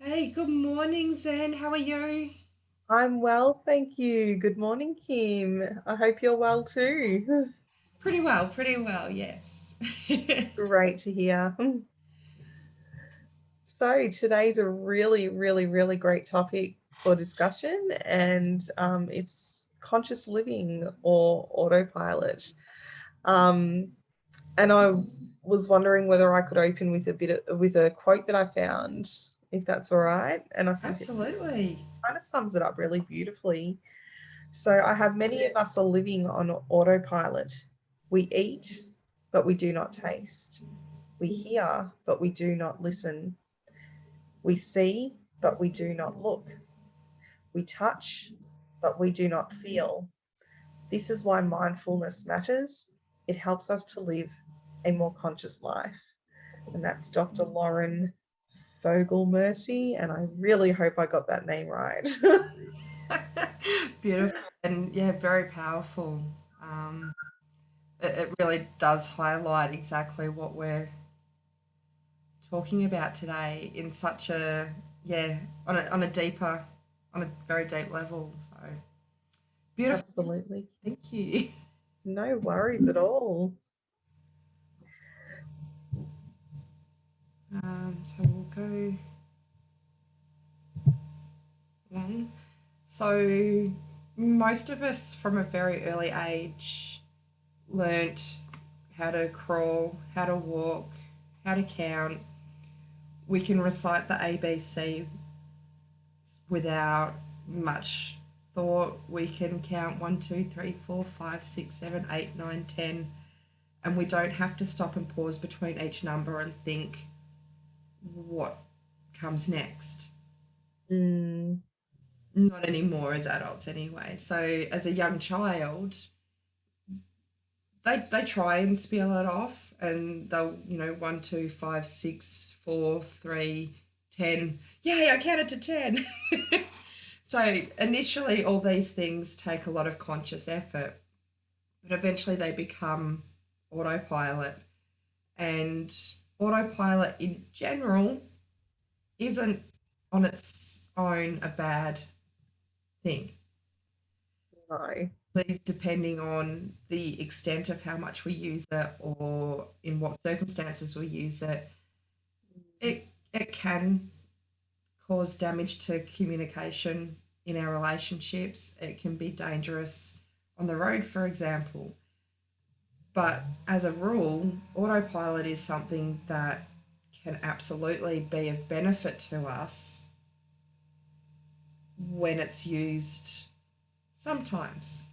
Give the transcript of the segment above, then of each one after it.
Hey, good morning, Zen. How are you? I'm well, thank you. Good morning, Kim. I hope you're well too. Pretty well, yes. Great to hear. So today's a really great topic for discussion, and it's conscious living or autopilot. Um, and I was wondering whether I could open with with a quote that I found, if that's all right. And I think it Absolutely. kind of sums it up really beautifully. So I have many of us are living on autopilot. We eat, but we do not taste. We hear, but we do not listen. We see, but we do not look. We touch, but we do not feel. This is why mindfulness matters. It helps us to live a more conscious life. And that's Dr. Lauren Fogel Mercy. And I really hope I got that name right. Beautiful and yeah, very powerful. Um, it really does highlight exactly what we're talking about today in such a, yeah, on a deeper, on a very deep level. So beautiful. Absolutely. Thank you. No worries at all. So we'll go on. So most of us from a very early age learnt how to crawl, how to walk, how to count. We can recite the ABC without much thought. We can count 1, 2, 3, 4, 5, 6, 7, 8, 9, 10, and we don't have to stop and pause between each number and think what comes next. Mm, Not anymore as adults, anyway. So, as a young child, they try and spell it off, and they'll 1, 2, 5, 6, 4, 3, 10. Yay, I counted to 10. So initially all these things take a lot of conscious effort, but eventually they become autopilot. And autopilot in general isn't on its own a bad thing, no. depending on the extent of how much we use it or in what circumstances we use it. It can cause damage to communication in our relationships. It can be dangerous on the road, for example. But as a rule, autopilot is something that can absolutely be of benefit to us when it's used sometimes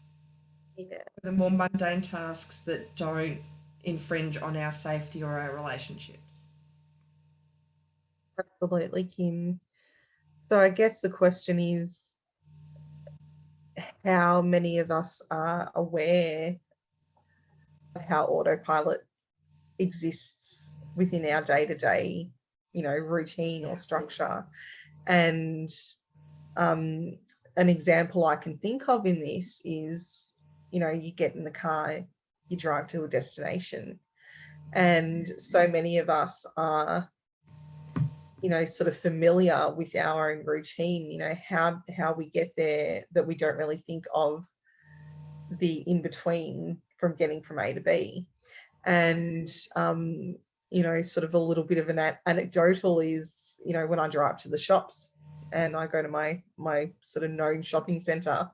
Yeah, for the more mundane tasks that don't infringe on our safety or our relationships. absolutely, Kim. So I guess the question is how many of us are aware of how autopilot exists within our day-to-day, routine or structure. And um, an example I can think of in this is, you get in the car, you drive to a destination, and so many of us are sort of familiar with our own routine, how we get there, that we don't really think of the in between from getting from A to B. And sort of a little bit of an anecdotal is, when I drive to the shops and I go to my sort of known shopping center,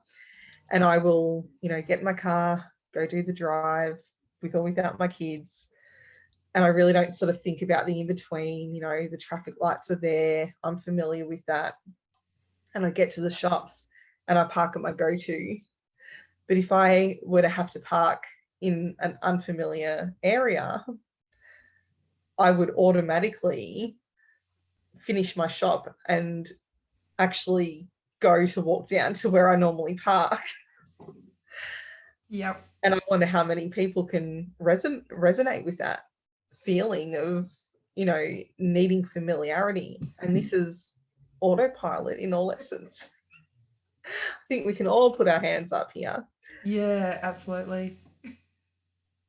and I will, get in my car, go do the drive with or without my kids, and I really don't sort of think about the in between. The traffic lights are there, I'm familiar with that, and I get to the shops and I park at my go to. But if I were to have to park in an unfamiliar area, I would automatically finish my shop and actually go to walk down to where I normally park. Yep. And I wonder how many people can resonate with that feeling of, needing familiarity. And this is autopilot in all essence. I think we can all put our hands up here. Yeah, absolutely.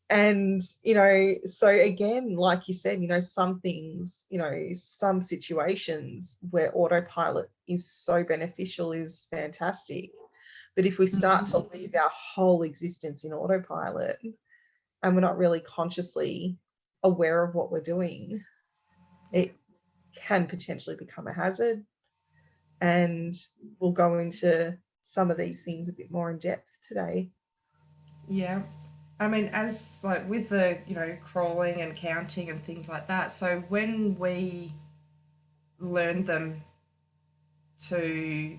And so again, like you said, some things, some situations where autopilot is so beneficial is fantastic. But if we start to leave our whole existence in autopilot and we're not really consciously aware of what we're doing, it can potentially become a hazard. And we'll go into some of these things a bit more in depth today. Yeah. I mean, as like with the, crawling and counting and things like that. So when we learn them to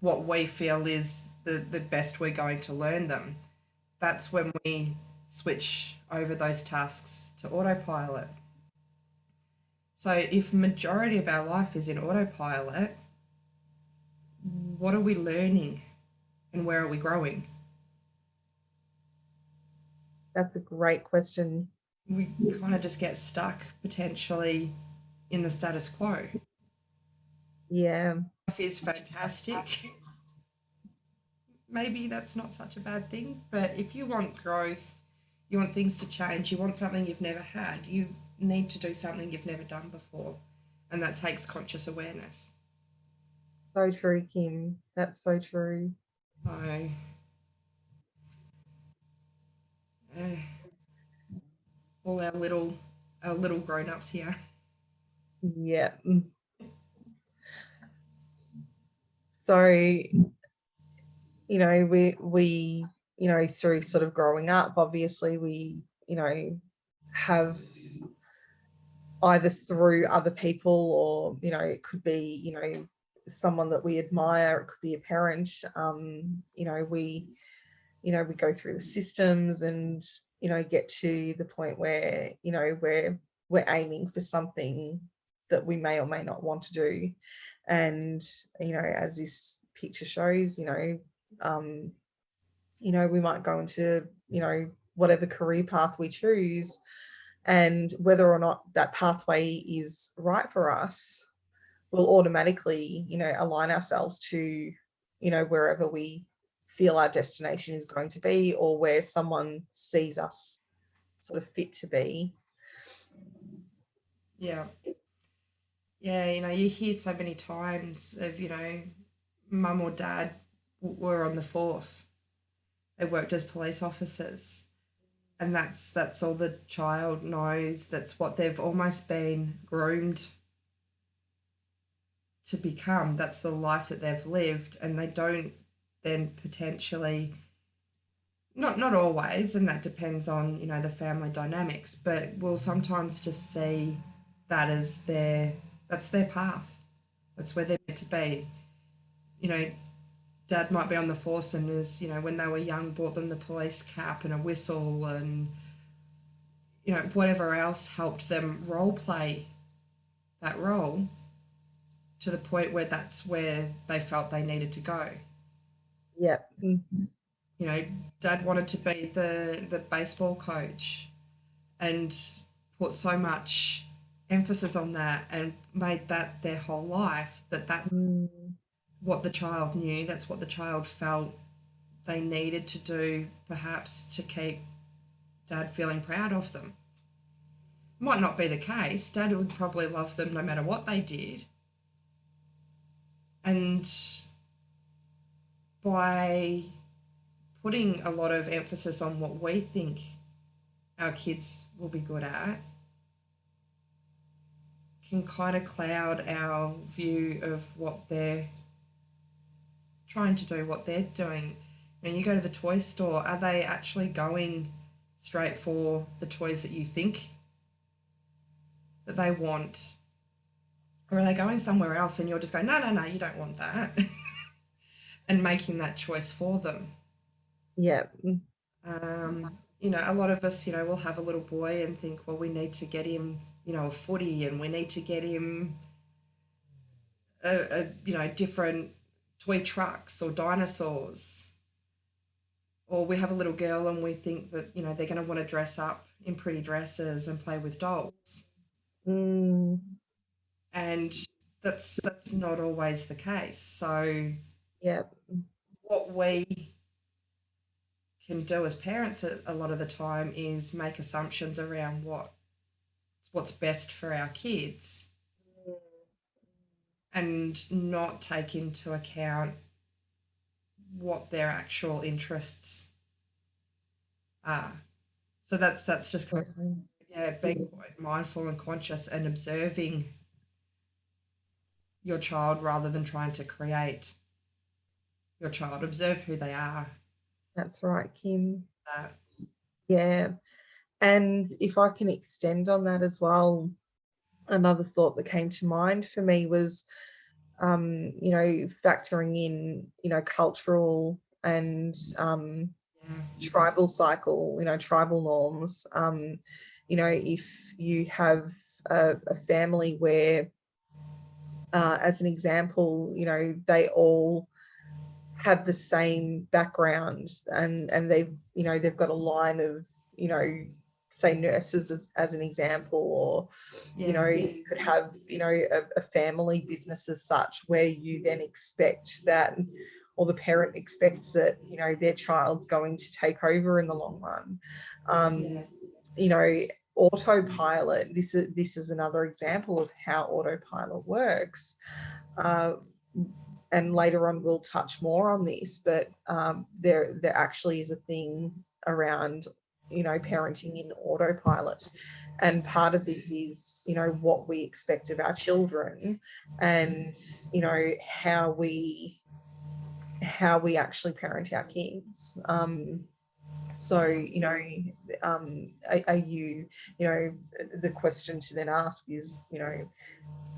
what we feel is the best we're going to learn them, that's when we switch over those tasks to autopilot. So if majority of our life is in autopilot, what are we learning and where are we growing? That's a great question. We kind of just get stuck potentially in the status quo. Yeah, Life is fantastic. Maybe that's not such a bad thing, but if you want growth, you want things to change, you want something you've never had, you need to do something you've never done before. And that takes conscious awareness. so true, Kim. That's so true. So, uh, all our little grown-ups here. Yeah. So, we through sort of growing up, obviously we, have either through other people or, it could be, someone that we admire, it could be a parent. We go through the systems and, get to the point where, we're aiming for something that we may or may not want to do. And, as this picture shows, um, we might go into, whatever career path we choose, and whether or not that pathway is right for us, we'll automatically, align ourselves to, wherever we feel our destination is going to be, or where someone sees us sort of fit to be. Yeah. Yeah, you hear so many times of, mum or dad were on the force. They worked as police officers. And that's all the child knows. That's what they've almost been groomed to become. That's the life that they've lived, and they don't then potentially, not always, and that depends on the family dynamics, but we'll sometimes just see that as that's their path. That's where they're meant to be. You know, dad might be on the force and is, when they were young, bought them the police cap and a whistle and, whatever else helped them role play that role to the point where that's where they felt they needed to go. Yeah. You know, dad wanted to be the baseball coach and put so much emphasis on that and made that their whole life that Mm. what the child knew, that's what the child felt they needed to do, perhaps to keep dad feeling proud of them. Might not be the case. Dad would probably love them no matter what they did. And by putting a lot of emphasis on what we think our kids will be good at, can kind of cloud our view of what they're trying to do, what they're doing. When you go to the toy store, are they actually going straight for the toys that you think that they want? Or are they going somewhere else and you're just going, no, no, no, you don't want that? And making that choice for them. Yeah. A lot of us, will have a little boy and think, well, we need to get him, a footy and we need to get him different toy trucks or dinosaurs. Or we have a little girl and we think that, they're going to want to dress up in pretty dresses and play with dolls. Mm. And that's not always the case. So Yeah. what we can do as parents a lot of the time is make assumptions around what's best for our kids and not take into account what their actual interests are. So that's just kind of, Totally. yeah, being quite mindful and conscious and observing your child rather than trying to create your child. Observe who they are. That's right, Kim. That Yeah. And if I can extend on that as well, another thought that came to mind for me was, factoring in, cultural and yeah, tribal cycle, tribal norms. If you have a family where, as an example, they all have the same background, and they've got a line of, say nurses as an example, or yeah, you could have, a family business as such, where you then expect that, or the parent expects that, their child's going to take over in the long run. yeah. You know Autopilot, this is another example of how autopilot works. uh, and later on we'll touch more on this, but there actually is a thing around, parenting in autopilot, and part of this is, what we expect of our children, and how we actually parent our kids. So, are you, the question to then ask is,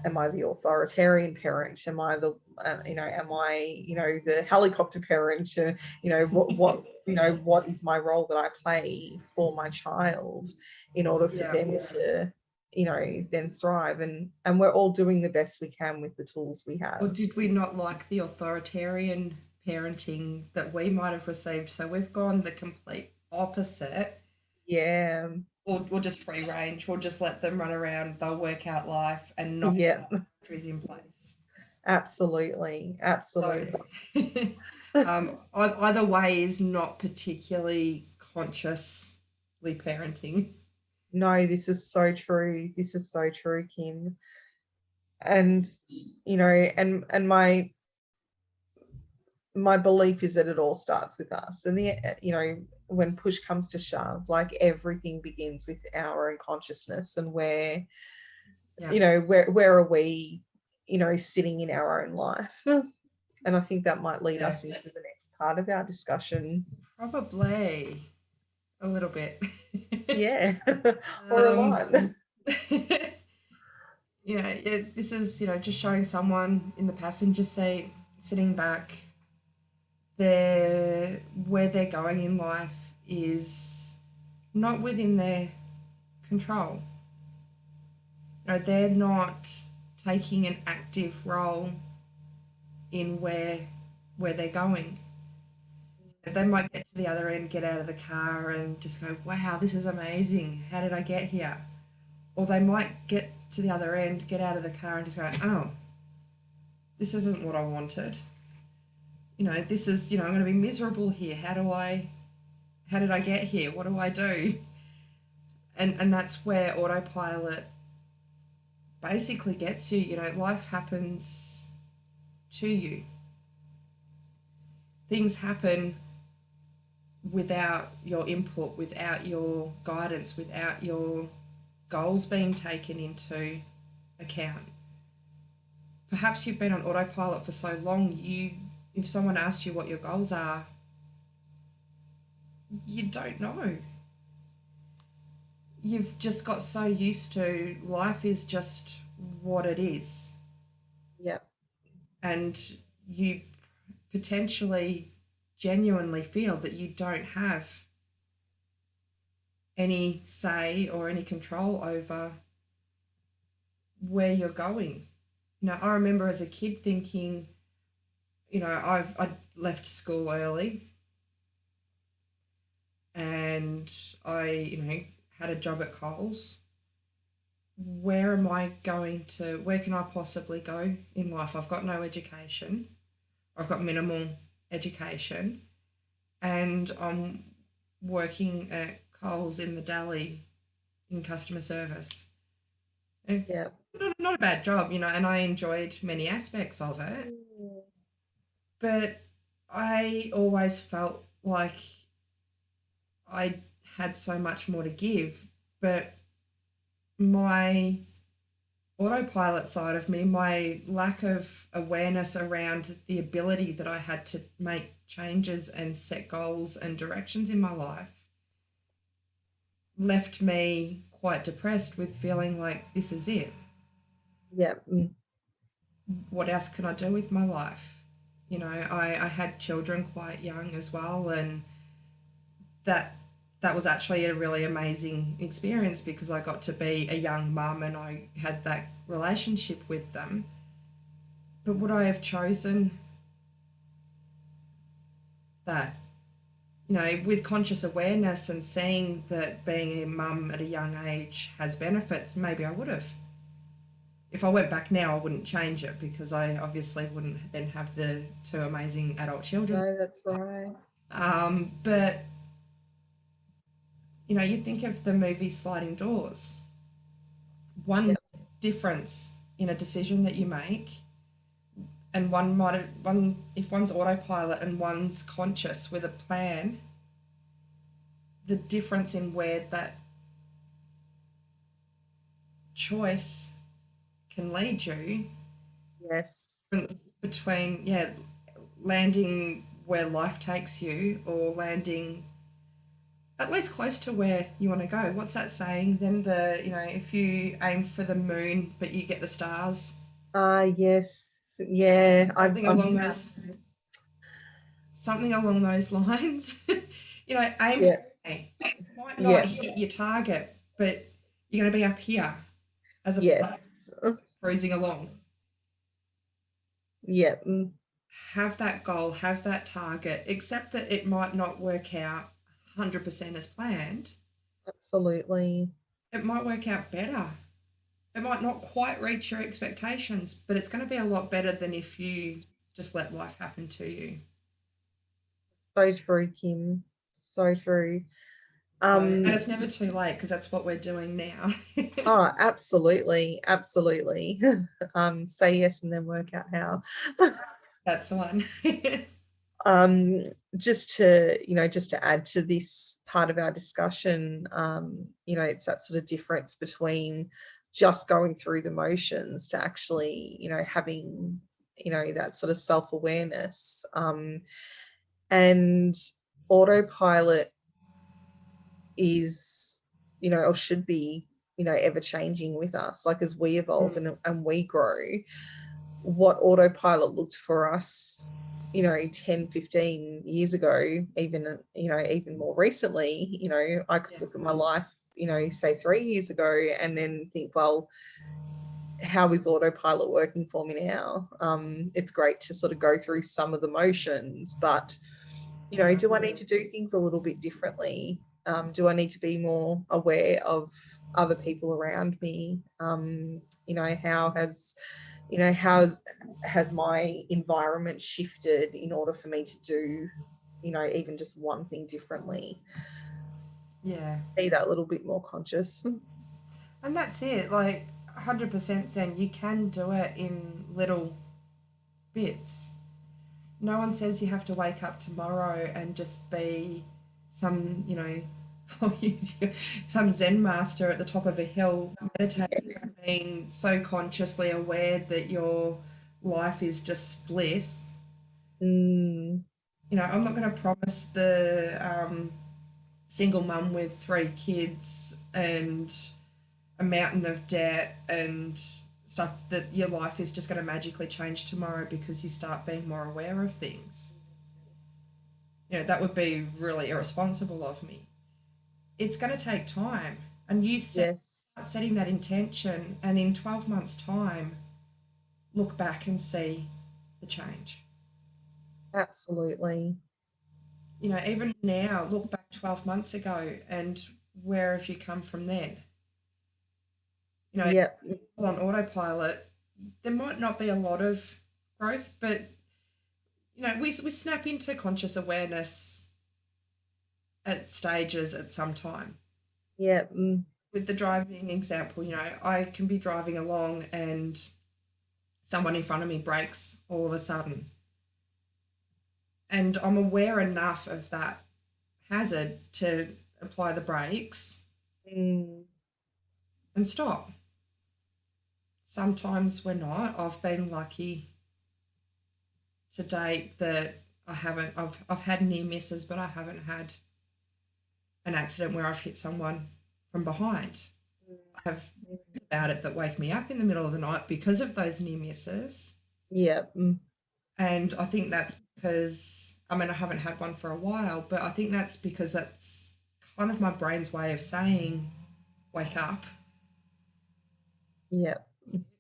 am I the authoritarian parent? Am I the, am I, the helicopter parent? What is my role that I play for my child in order for Yeah. them to, then thrive? And we're all doing the best we can with the tools we Or have. did we not like the authoritarian parenting that we might have received? So we've gone the complete opposite. Yeah. Or just free range. We'll just let them run around. They'll work out life and not Yeah. boundaries in place. Absolutely. So Absolutely. either way is not particularly consciously parenting. No, this is so true. This is so true, Kim. And and my belief is that it all starts with us, and when push comes to shove, like, everything begins with our own consciousness, and Yeah, where are we, sitting in our own life. And I think that might lead yeah, us into the next part of our discussion. probably a little bit. Yeah. Or a um, lot. this is just showing someone in the passenger seat, sitting back. Where they're going in life is not within their control. They're not taking an active role in where they're going. They might get to the other end, get out of the car, and just go, "Wow, this is amazing! How did I get here?" Or they might get to the other end, get out of the car, and just go, "Oh, this isn't what I wanted. This is I'm going to be miserable here. How did I get here? What do I do?" And that's where autopilot basically gets you. Life happens to you. Things happen without your input, without your guidance, without your goals being taken into account. Perhaps you've been on autopilot for so long, if someone asks you what your goals are, you don't know. You've just got so used to life is just what it is. Yeah. And you potentially genuinely feel that you don't have any say or any control over where you're going. I remember as a kid thinking, I left school early and I, had a job at Coles. Where can I possibly go in life? I've got no education. I've got minimal education and I'm working at Coles in the deli in customer service. And Yeah. not a bad job, and I enjoyed many aspects of it, Mm. but I always felt like I had so much more to give. But my autopilot side of me, my lack of awareness around the ability that I had to make changes and set goals and directions in my life, left me quite depressed with feeling like this is it. Yeah. Mm. What else can I do with my life? I had children quite young as well, and that that was actually a really amazing experience because I got to be a young mum and I had that relationship with them. But would I have chosen that? With conscious awareness and seeing that being a mum at a young age has benefits, maybe I would have. If I went back now, I wouldn't change it because I obviously wouldn't then have the two amazing adult children. No, that's right. But you think of the movie Sliding Doors. One Yeah. difference in a decision that you make, and one if one's autopilot and one's conscious with a plan, the difference in where that choice can lead you Yes. between landing where life takes you or landing at least close to where you want to go. What's that saying? Then if you aim for the moon but you get the stars, Yes. Yeah. something I've along those something along those lines. Aim yeah. high. Might not Yeah. hit your target, but you're going to be up here as opposed Yeah. to cruising along. Yeah. Mm. Have that goal, have that target, except that it might not work out 100% as planned. Absolutely. It might work out better. It might not quite reach your expectations, but it's going to be a lot better than if you just let life happen to you. So true, Kim. So true. And Um, it's never too late because that's what we're doing now. oh, absolutely, absolutely. Say yes and then work out how. That's the one. um, just to add to this part of our discussion, it's that sort of difference between just going through the motions to actually, having, that sort of self-awareness. And autopilot is, or should be, ever changing with us, like as we evolve and we grow. What autopilot looked for us 10, 15 years ago, even more recently, I could look at my life, say 3 years ago, and then think, well, how is autopilot working for me now? It's great to sort of go through some of the motions, but Yeah. do I need to do things a little bit differently? Do I need to be more aware of other people around me? How has my environment shifted in order for me to do, even just one thing differently? Yeah. Be that little bit more conscious. And that's it. Like 100% Zen, you can do it in little bits. No one says you have to wake up tomorrow and just be some, I'll use some Zen master at the top of a hill meditating, being so consciously aware that your life is just bliss. Mm, I'm not going to promise the single mum with 3 kids and a mountain of debt and stuff that your life is just going to magically change tomorrow because you start being more aware of things. That would be really irresponsible of me. It's going to take time. And yes, start setting that intention, and in 12 months' time, look back and see the change. absolutely. Even now, look back 12 months ago and where have you come from then? Yeah, On autopilot, there might not be a lot of growth, but we snap into conscious awareness at stages at some time. Yeah. With the driving example, I can be driving along and someone in front of me brakes all of a sudden. And I'm aware enough of that hazard to apply the brakes Mm. and stop. Sometimes we're not. I've been lucky to date that I've had near misses, but I haven't had an accident where I've hit someone from behind. I have dreams about it that wake me up in the middle of the night because of those near misses. Yeah. And I think that's because, I mean, I haven't had one for a while, but I think that's because that's kind of my brain's way of saying, wake up. Yeah.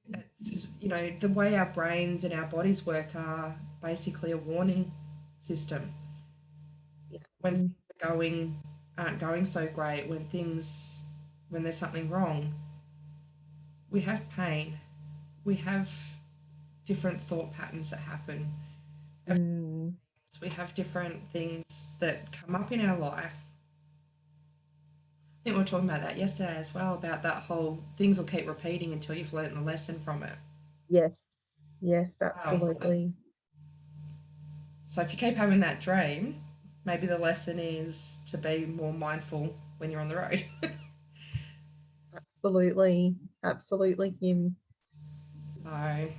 It's, the way our brains and our bodies work are basically a warning system. When Mm. things aren't going so great, when there's something wrong, we have pain, we have different thought patterns that happen. Mm. We have different things that come up in our life. I think we were talking about that yesterday as well, about that whole things will keep repeating until you've learnt the lesson from it. Yes. Yes, Wow. absolutely. So if you keep having that dream, maybe the lesson is to be more mindful when you're on the road. Absolutely. Absolutely, Kim. So,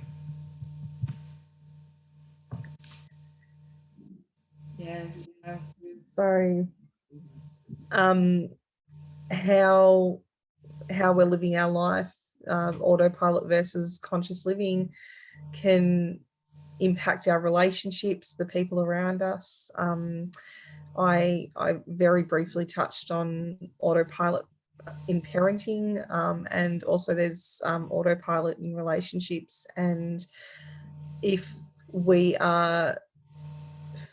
yeah. So, So, um, how we're living our life, autopilot versus conscious living, can impact our relationships, the people around us. I very briefly touched on autopilot in parenting, and also there's autopilot in relationships. And if we are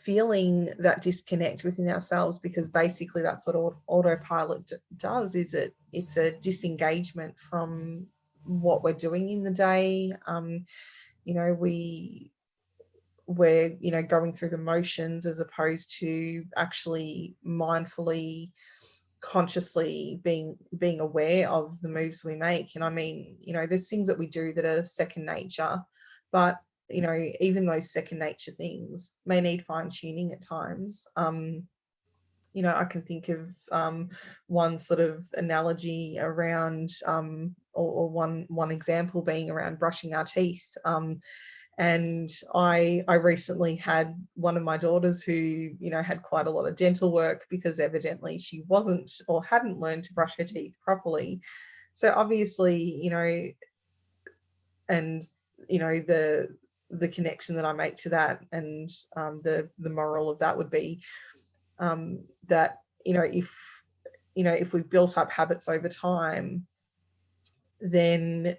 feeling that disconnect within ourselves, because basically that's what autopilot does, is it's a disengagement from what we're doing in the day. We're going through the motions as opposed to actually mindfully, consciously being aware of the moves we make. And I mean, there's things that we do that are second nature, but even those second nature things may need fine tuning at times. I can think of one sort of analogy around, or one example being around brushing our teeth. And I recently had one of my daughters who had quite a lot of dental work, because evidently she wasn't or hadn't learned to brush her teeth properly. So obviously, and the connection that I make to that, and the moral of that would be, that if we've built up habits over time, then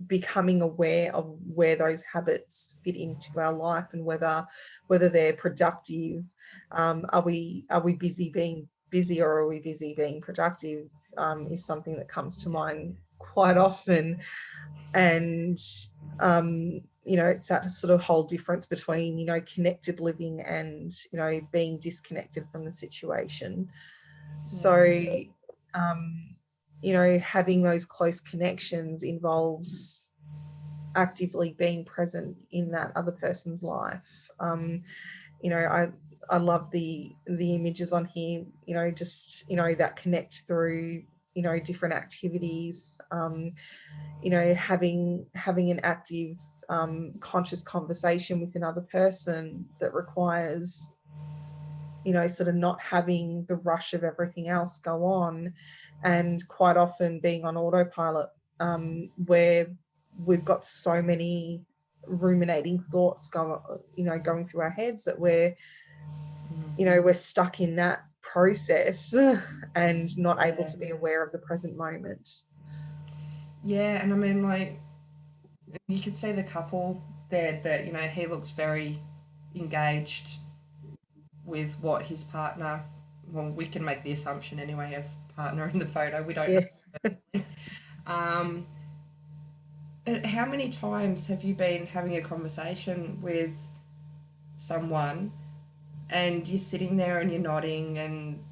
becoming aware of where those habits fit into our life, and whether they're productive. Are we busy being busy, or are we busy being productive, is something that comes to mind quite often. And it's that sort of whole difference between connected living and being disconnected from the situation. So yeah. having those close connections involves actively being present in that other person's life. I love the images on here, just that connect through different activities. Having an active, conscious conversation with another person that requires sort of not having the rush of everything else go on, and quite often being on autopilot, where we've got so many ruminating thoughts going through our heads, that we're stuck in that process and not able Yeah. to be aware of the present moment. Yeah, and I mean, like, you could see the couple there that, he looks very engaged with what his partner, well, we can make the assumption anyway of partner in the photo. We don't know Yeah. personally. Um, how many times have you been having a conversation with someone and you're sitting there and you're nodding, and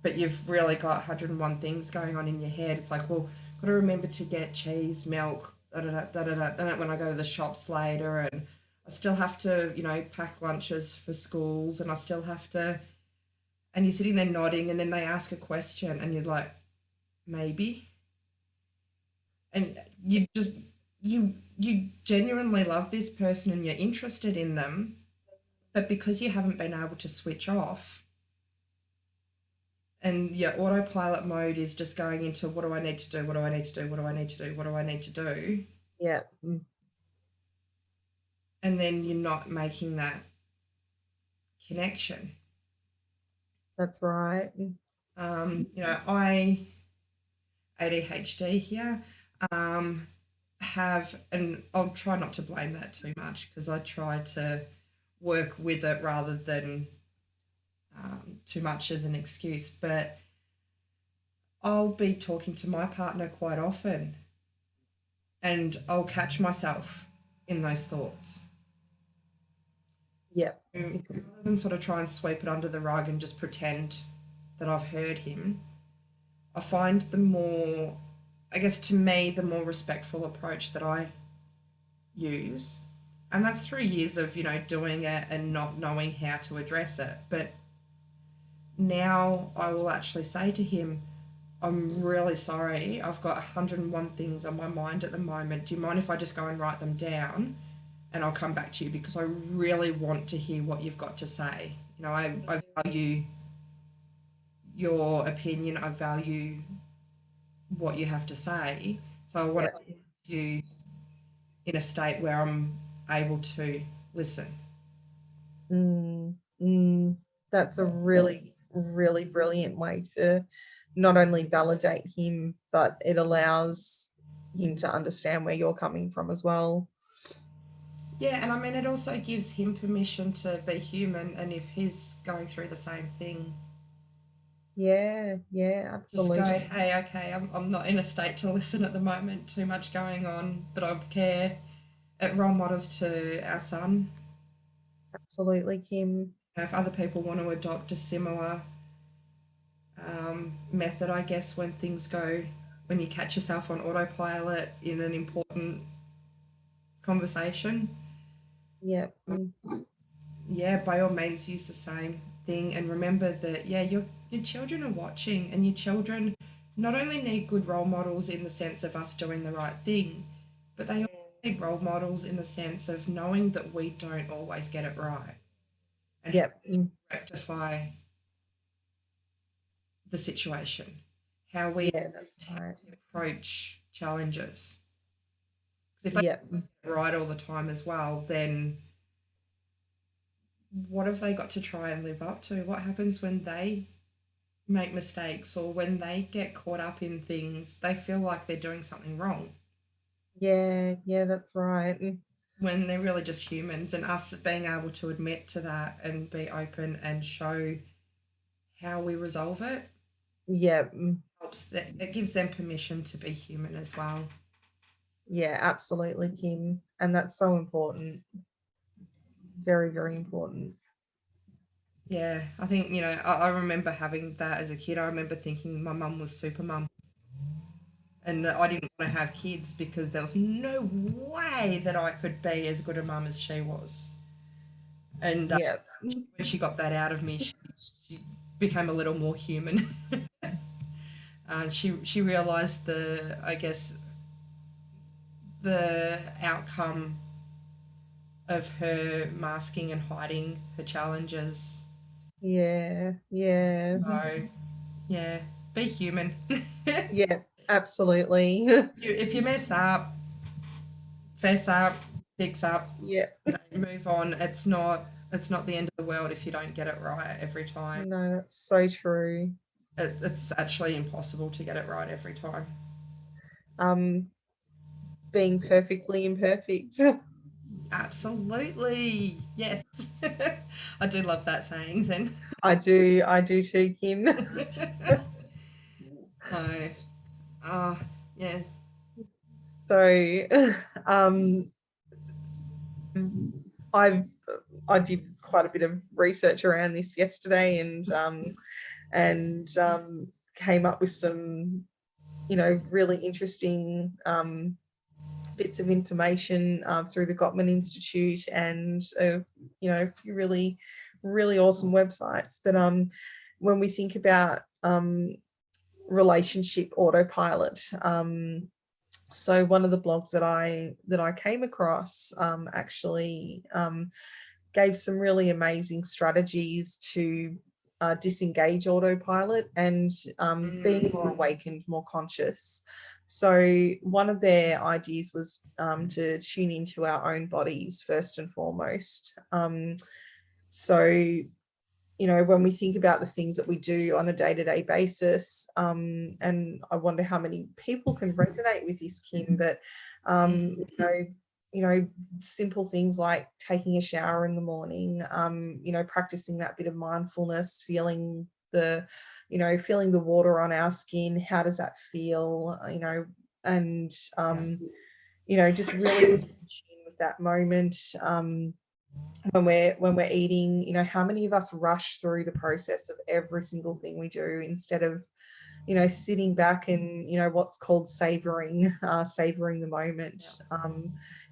but you've really got 101 things going on in your head. It's like, well, got to remember to get cheese, milk, da da da da da da when I go to the shops later, and I still have to, pack lunches for schools, and I still have to. And you're sitting there nodding, and then they ask a question, and you're like, maybe, and you genuinely love this person and you're interested in them, but because you haven't been able to switch off, and your autopilot mode is just going into what do I need to do, what do I need to do, what do I need to do, what do I need to do, Yeah. and then you're not making that connection. That's right. I ADHD here, have, and I'll try not to blame that too much because I try to work with it rather than too much as an excuse, but I'll be talking to my partner quite often and I'll catch myself in those thoughts. So Yeah. rather than sort of try and sweep it under the rug and just pretend that I've heard him, I find the more, I guess to me, the more respectful approach that I use, and that's through years of, doing it and not knowing how to address it. But now I will actually say to him, I'm really sorry. I've got 101 things on my mind at the moment. Do you mind if I just go and write them down and I'll come back to you because I really want to hear what you've got to say. I value your opinion. I value what you have to say. So I want Yeah. to put you in a state where I'm able to listen. Mm, mm. That's a really, really brilliant way to not only validate him, but it allows him to understand where you're coming from as well. Yeah, and I mean, it also gives him permission to be human, and if he's going through the same thing, Yeah, yeah, just go, absolutely. hey, okay, I'm not in a state to listen at the moment, too much going on, but I care. It role models to our son. Absolutely, Kim. If other people want to adopt a similar method, I guess, when things go, when you catch yourself on autopilot in an important conversation, Yeah. Mm. yeah, by all means, use the same thing. And remember that, yeah, your children are watching, and your children not only need good role models in the sense of us doing the right thing, but they also need role models in the sense of knowing that we don't always get it right and how Yeah. to rectify the situation, how we Yeah, that's right. approach challenges. Because if they Yeah. get it right all the time as well, then what have they got to try and live up to? What happens when they make mistakes or when they get caught up in things, they feel like they're doing something wrong Yeah, yeah, that's right. when they're really just humans. And us being able to admit to that and be open and show how we resolve it Yeah. helps that, it gives them permission to be human as well. Yeah, absolutely, Kim. And that's so important. Very, very important. Yeah, I think, I remember having that as a kid. I remember thinking my mum was super mum and that I didn't want to have kids because there was no way that I could be as good a mum as she was. And Yeah. when she got that out of me, she became a little more human. She realised I guess, the outcome of her masking and hiding her challenges. Yeah. Yeah. So yeah, be human. Yeah, absolutely. If you mess up, fess up, fix up, Yeah. move on. It's not the end of the world if you don't get it right every time. No, that's so true. It's actually impossible to get it right every time. Um, being perfectly imperfect. Absolutely. Yes. I do love that saying then. I do too, Kim. No. Uh, yeah. So, um, I've I did quite a bit of research around this yesterday, and came up with some, you know, really interesting bits of information through the Gottman Institute, and you know, a few really, really awesome websites. But when we think about relationship autopilot, so one of the blogs that I came across actually gave some really amazing strategies to disengage autopilot and being more awakened, more conscious. So one of their ideas was to tune into our own bodies first and foremost. So, you know, when we think about the things that we do on a day-to-day basis, and I wonder how many people can resonate with this, Kim, but you know, simple things like taking a shower in the morning, you know, practicing that bit of mindfulness, feeling the water on our skin. How does that feel? You know, and you know, just really in tune with that moment. When we're eating, you know, how many of us rush through the process of every single thing we do instead of, you know, sitting back and, you know, what's called savoring the moment.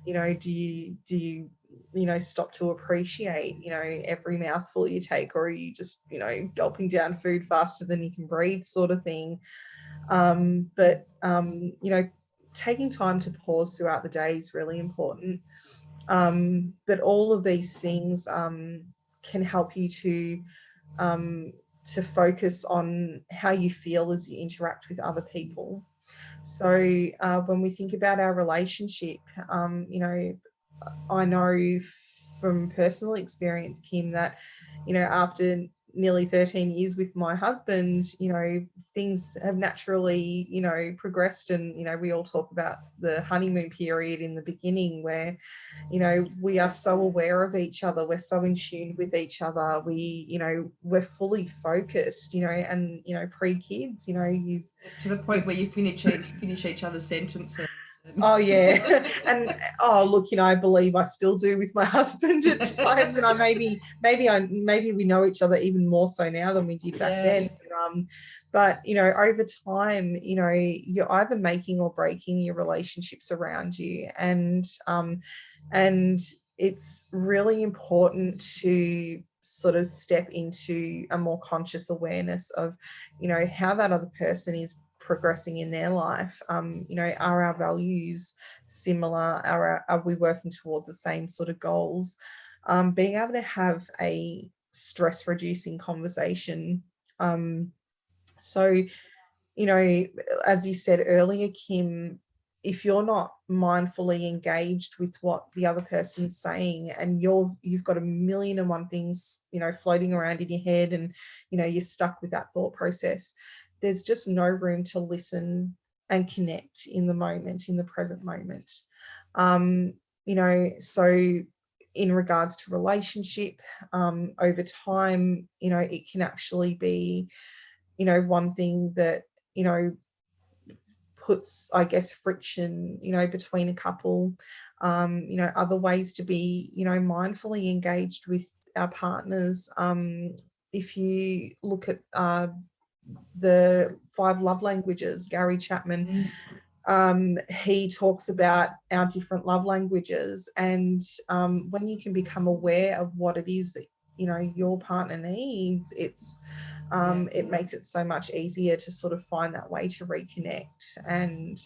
You know, do you know, stop to appreciate, you know, every mouthful you take, or are you just, you know, gulping down food faster than you can breathe, sort of thing. But you know, taking time to pause throughout the day is really important. But all of these things can help you to focus on how you feel as you interact with other people. So when we think about our relationship, you know, I know from personal experience, Kim, that, you know, after nearly 13 years with my husband, you know, things have naturally, you know, progressed. And, you know, we all talk about the honeymoon period in the beginning where, you know, we are so aware of each other, we're so in tune with each other, you know, we're fully focused, you know, and, you know, pre-kids, you know, you to the point where you finish each other's sentences. Oh yeah. And oh look, you know, I believe I still do with my husband at times, and I maybe we know each other even more so now than we did back then. But you know, over time, you know, you're either making or breaking your relationships around you, and it's really important to sort of step into a more conscious awareness of, you know, how that other person is progressing in their life. You know, are our values similar? Are we working towards the same sort of goals? Being able to have a stress reducing conversation. So, you know, as you said earlier, Kim, if you're not mindfully engaged with what the other person's saying, and you've got a million and one things, you know, floating around in your head, and, you know, you're stuck with that thought process, there's just no room to listen and connect in the moment, in the present moment. You know, so in regards to relationship, over time, you know, it can actually be, you know, one thing that, you know, puts, I guess, friction, you know, between a couple. You know, other ways to be, you know, mindfully engaged with our partners. If you look at the 5 love languages, Gary Chapman, he talks about our different love languages, and when you can become aware of what it is that, you know, your partner needs, it makes it so much easier to sort of find that way to reconnect. And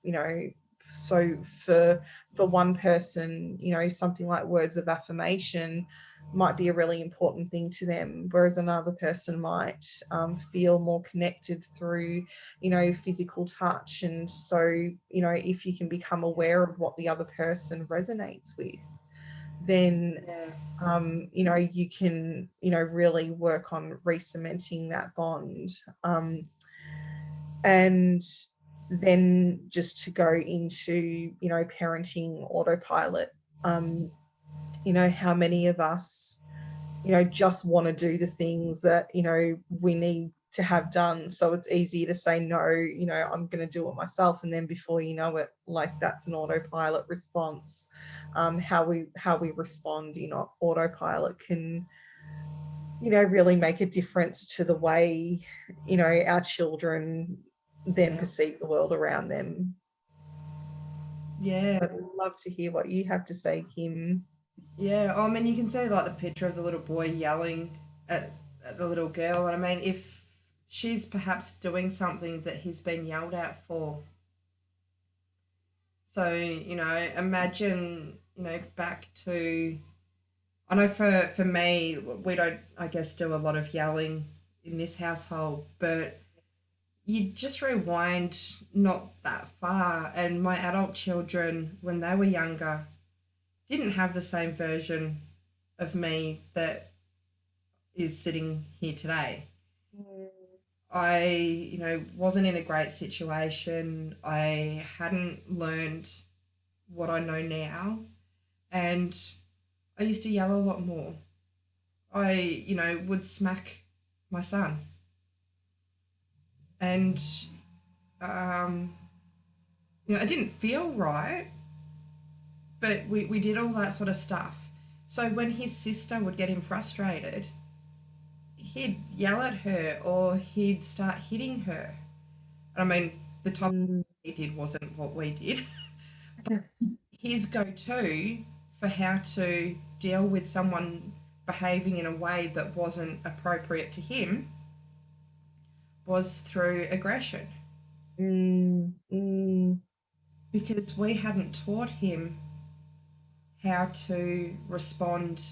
you know, so for one person, you know, something like words of affirmation might be a really important thing to them, whereas another person might feel more connected through, you know, physical touch. And so, you know, if you can become aware of what the other person resonates with, then you know, you can, you know, really work on re-cementing that bond. And then just to go into, you know, parenting autopilot, you know, how many of us, you know, just want to do the things that, you know, we need to have done. So it's easy to say no, you know, I'm going to do it myself, and then before you know it, like that's an autopilot response. How we respond in autopilot can, you know, really make a difference to the way, you know, our children then Yeah. perceive the world around them. Yeah. I'd love to hear what you have to say, Kim. Yeah. Oh, I mean, you can see like the picture of the little boy yelling at the little girl. And I mean, if she's perhaps doing something that he's been yelled at for. So, imagine, back to, I know for me, we don't, I guess, do a lot of yelling in this household, but you just rewind not that far. And my adult children, when they were younger, didn't have the same version of me that is sitting here today. I, wasn't in a great situation. I hadn't learned what I know now. And I used to yell a lot more. I, would smack my son. And, um, it didn't feel right, but we did all that sort of stuff. So when his sister would get him frustrated, he'd yell at her or he'd start hitting her. I mean, the type Mm. he did wasn't what we did. His go to for how to deal with someone behaving in a way that wasn't appropriate to him was through aggression, Mm. Mm. because we hadn't taught him how to respond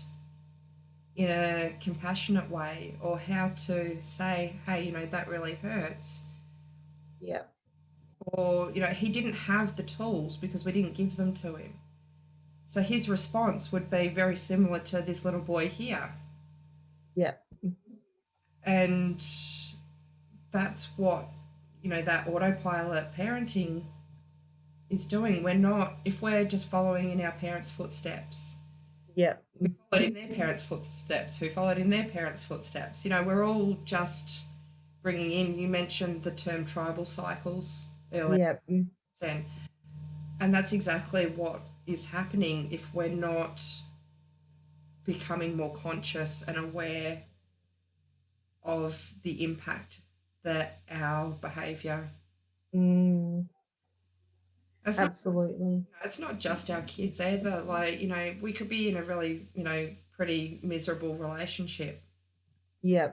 in a compassionate way, or how to say, hey, that really hurts. Yeah. Or, he didn't have the tools because we didn't give them to him. So his response would be very similar to this little boy here. Yeah. And that's what, that autopilot parenting is doing. We're not, if we're just following in our parents' footsteps, Yeah. we followed in their parents' footsteps, who followed in their parents' footsteps. We're all just bringing in, you mentioned the term tribal cycles earlier, Yeah. and that's exactly what is happening if we're not becoming more conscious and aware of the impact that our behaviour. Mm. It's not, Absolutely. it's not just our kids either. Like, we could be in a really, pretty miserable relationship. Yeah.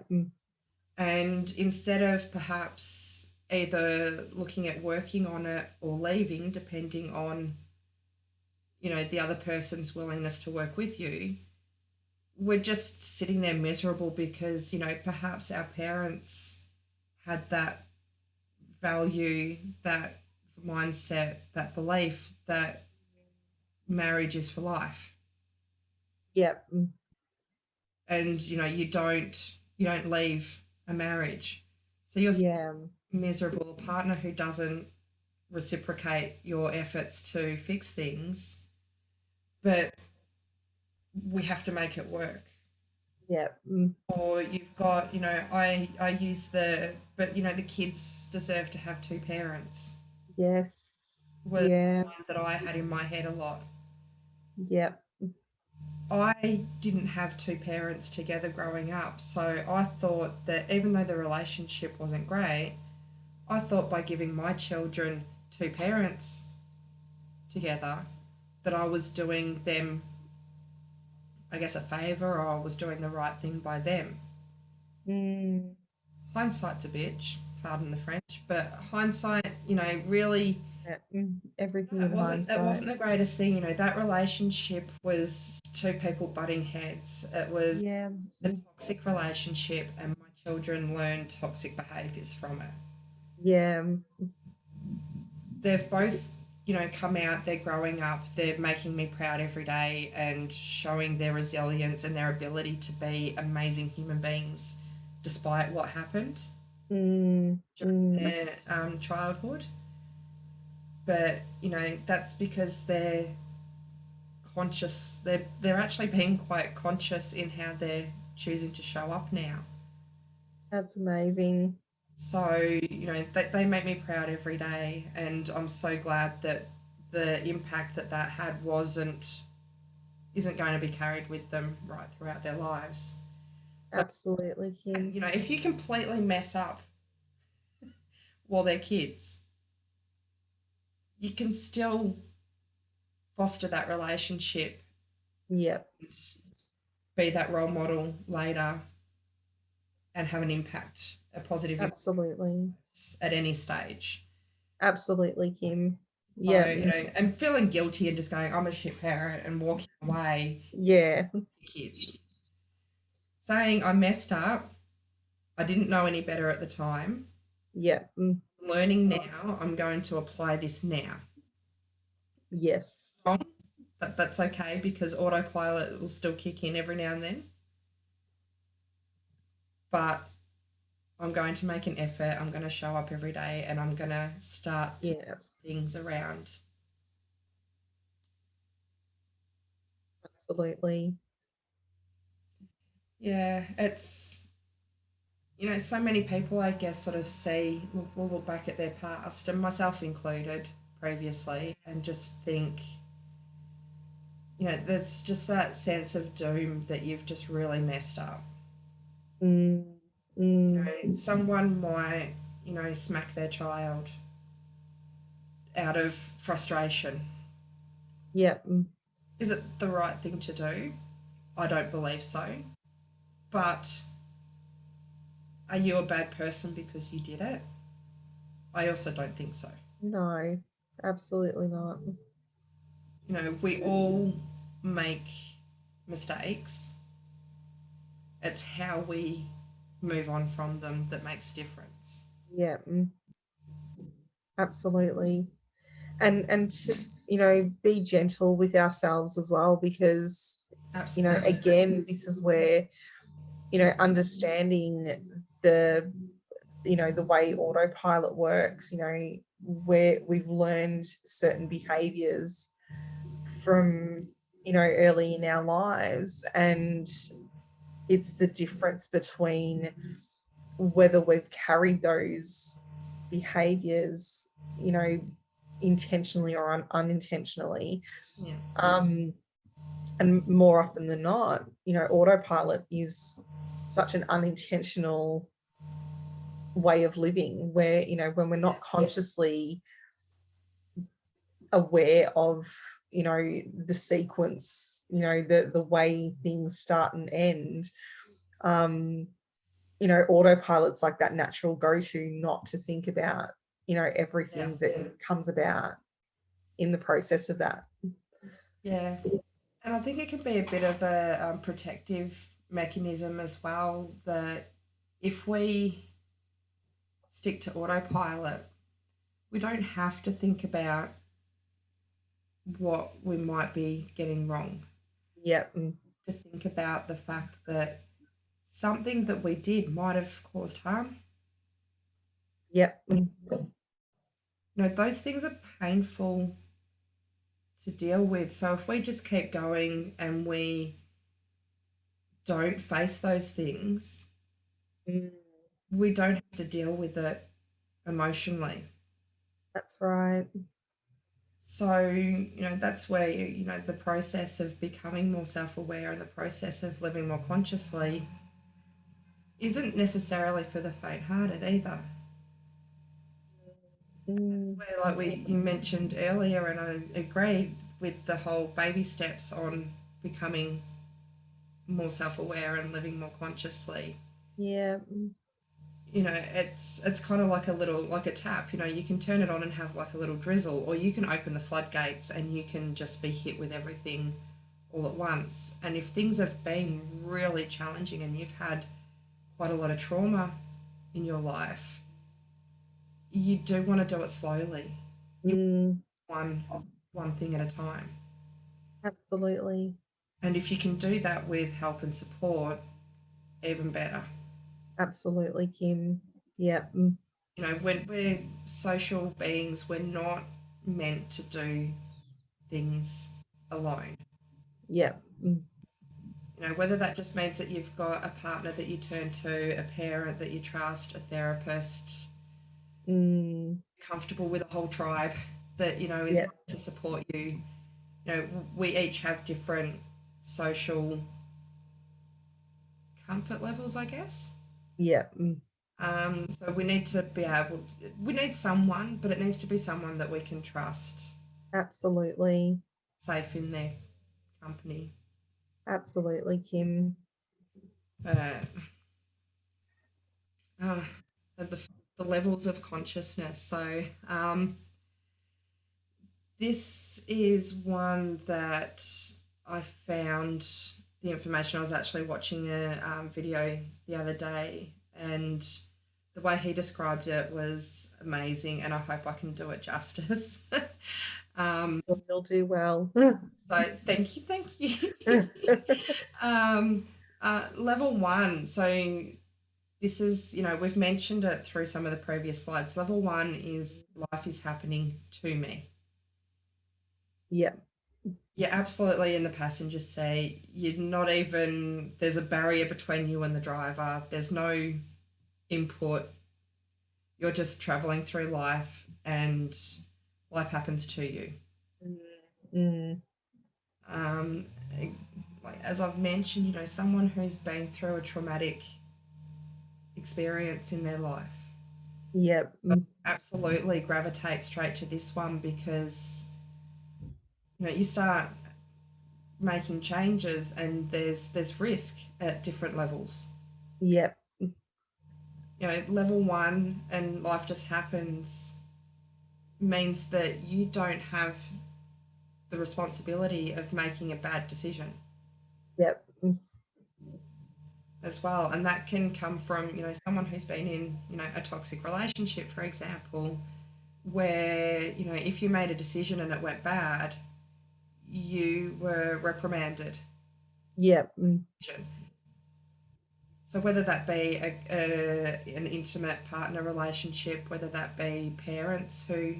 And instead of perhaps either looking at working on it or leaving, depending on, the other person's willingness to work with you, we're just sitting there miserable because, perhaps our parents had that value, that mindset, that belief that marriage is for life. Yeah. And, you don't leave a marriage. So you're Yeah. miserable. A partner who doesn't reciprocate your efforts to fix things, but we have to make it work. Yeah. Or you've got, I use but the kids deserve to have two parents, Yes. was Yeah. one that I had in my head a lot. Yeah. I didn't have two parents together growing up, so I thought that even though the relationship wasn't great, I thought by giving my children two parents together that I was doing them, I guess, a favour, or I was doing the right thing by them. Mm. Hindsight's a bitch, pardon the French, but hindsight, really, Yeah. Everything it in wasn't it hindsight. wasn't the greatest thing. That relationship was two people butting heads. It was Yeah. a toxic relationship, and my children learned toxic behaviours from it. Yeah. They've both, come out, they're growing up, they're making me proud every day and showing their resilience and their ability to be amazing human beings despite what happened Mm. during Mm. their childhood. But, that's because they're conscious, they're actually being quite conscious in how they're choosing to show up now. That's amazing. So, they make me proud every day, and I'm so glad that the impact that that had isn't going to be carried with them right throughout their lives. So, Absolutely, Kim. if you completely mess up while they're kids, you can still foster that relationship Yep. and be that role model later and have an impact, a positive impact Absolutely. at any stage. Absolutely, Kim. So, Yep. and feeling guilty and just going, I'm a shit parent and walking away, Yeah. kids. Saying I messed up, I didn't know any better at the time. Yep. Learning now, I'm going to apply this now. Yes. Wrong, that's okay because autopilot will still kick in every now and then. But I'm going to make an effort. I'm going to show up every day and I'm going to start to Yeah. things around. Absolutely. Yeah, it's, so many people, I guess, sort of will look back at their past, and myself included previously, and just think, there's just that sense of doom that you've just really messed up. Mm. Mm. Someone might, smack their child out of frustration. Yep. Is it the right thing to do? I don't believe so. But are you a bad person because you did it? I also don't think so. No. Absolutely not. We all make mistakes. It's how we move on from them that makes a difference. Yep. Absolutely. And to, be gentle with ourselves as well, because Absolutely. again, this is where understanding the the way autopilot works, where we've learned certain behaviors from early in our lives, and it's the difference between whether we've carried those behaviors intentionally or unintentionally. Yeah. um and more often than not, autopilot is such an unintentional way of living, where when we're not consciously aware of the sequence, the way things start and end. um Autopilot's like that natural go-to, not to think about Yeah. everything that comes about in the process of that. Yeah. And I think it can be a bit of a protective mechanism as well, that if we stick to autopilot, we don't have to think about what we might be getting wrong. Yep. To think about the fact that something that we did might have caused harm. Yep. Those things are painful to deal with. So if we just keep going and we don't face those things, Mm, we don't have to deal with it emotionally. that's right. So, that's where, the process of becoming more self aware and the process of living more consciously isn't necessarily for the faint hearted either. That's Mm, where, like you mentioned earlier, and I agreed with the whole baby steps on becoming more self aware and living more consciously. yeah. It's kind of like a tap. You can turn it on and have like a little drizzle, or you can open the floodgates and you can just be hit with everything all at once. And if things have been really challenging and you've had quite a lot of trauma in your life, you do want to do it slowly. You Mm, want one thing at a time. absolutely. And if you can do that with help and support, even better. Absolutely, Kim. Yep. When we're social beings, we're not meant to do things alone. Yep. Whether that just means that you've got a partner that you turn to, a parent that you trust, a therapist, Mm. comfortable with a whole tribe that, is Yeah. there to support you. We each have different social comfort levels, I guess. Yeah. So we need to be able, we need someone, but it needs to be someone that we can trust, Absolutely. safe in their company. Absolutely, Kim. Uh, uh, the levels of consciousness. So this is one that I found the information. I was actually watching a video the other day, and the way he described it was amazing, and I hope I can do it justice. Well, you'll do well. So thank you. um, Level one. So this is, we've mentioned it through some of the previous slides. Level one is life is happening to me. Yeah. You're absolutely in the passenger seat. You're not even, there's a barrier between you and the driver. There's no input. You're just traveling through life and life happens to you. Mm. Um, like as I've mentioned, someone who's been through a traumatic experience in their life Yeah. absolutely gravitate straight to this one because you start making changes and there's risk at different levels. Yeah. Level one and life just happens means that you don't have the responsibility of making a bad decision Yeah. as well, and that can come from someone who's been in a toxic relationship, for example, where if you made a decision and it went bad, you were reprimanded. Yeah. So whether that be an intimate partner relationship, whether that be parents who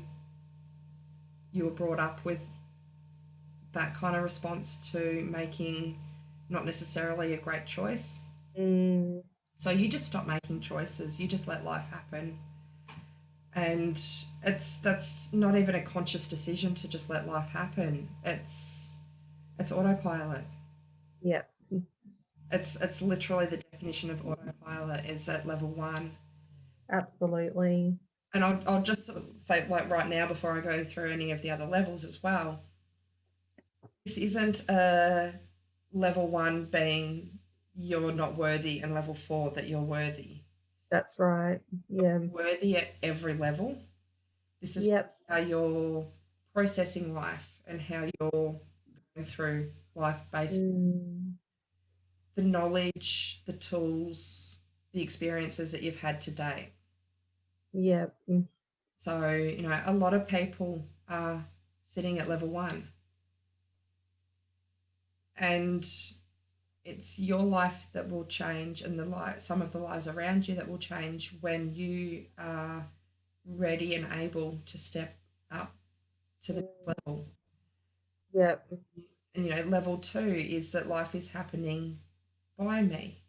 you were brought up with that kind of response to making not necessarily a great choice. Mm. So you just stop making choices. You just let life happen. And that's not even a conscious decision to just let life happen. It's autopilot. Yeah. It's literally the definition of autopilot is at level one. Absolutely. And I'll just sort of say, like right now, before I go through any of the other levels as well, this isn't a level one being you're not worthy and level four that you're worthy. That's right. Yeah. Worthy at every level. This is Yep. how you're processing life and how you're going through life based Mm. the knowledge, the tools, the experiences that you've had to date. Yep. So, a lot of people are sitting at level one and it's your life that will change and some of the lives around you that will change when you are ready and able to step up to the next level. Yep. And level two is that life is happening by me.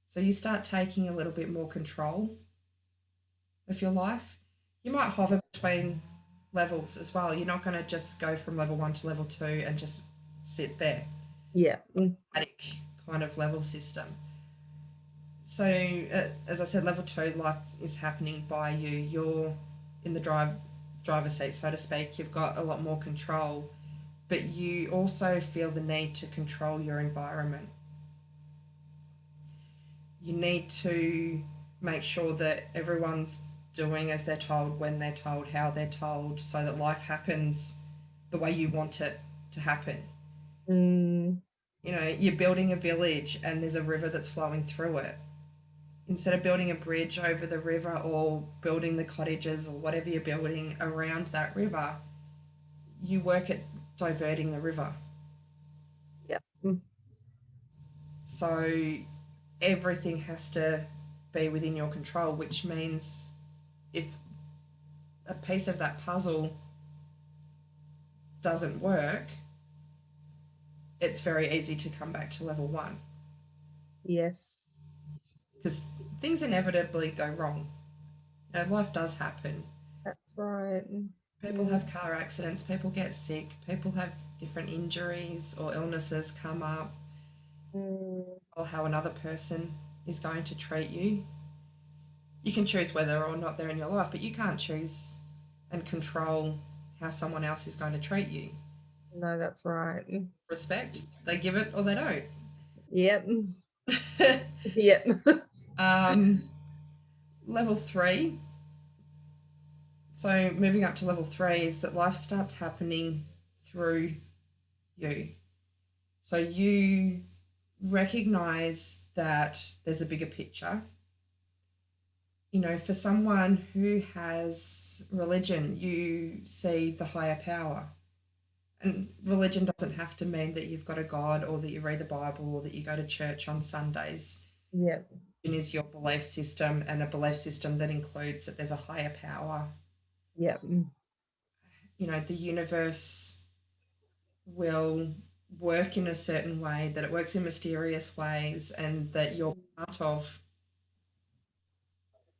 So you start taking a little bit more control of your life. You might hover between levels as well. You're not going to just go from level one to level two and just sit there. Yeah. Static kind of level system. So, as I said, level two, life is happening by you. You're in the driver's seat, so to speak. You've got a lot more control, but you also feel the need to control your environment. You need to make sure that everyone's doing as they're told, when they're told, how they're told, so that life happens the way you want it to happen. Mm. You're building a village and there's a river that's flowing through it. Instead of building a bridge over the river or building the cottages or whatever you're building around that river, you work at diverting the river. Yep. So everything has to be within your control, which means if a piece of that puzzle doesn't work, it's very easy to come back to level one Yes. because things inevitably go wrong. You know, life does happen. That's right. People Mm, have car accidents, people get sick, people have different injuries or illnesses come up, mm, or how another person is going to treat you. You can choose whether or not they're in your life, but you can't choose and control how someone else is going to treat you. no, that's right. Respect, they give it or they don't. Yep. Yep. um, level three. So moving up to level three is that life starts happening through you. So you recognize that there's a bigger picture. You know, for someone who has religion, you see the higher power. And religion doesn't have to mean that you've got a God or that you read the Bible or that you go to church on Sundays. Yep. Religion is your belief system, and a belief system that includes that there's a higher power. Yep. You know, the universe will work in a certain way, that it works in mysterious ways, and that you're part of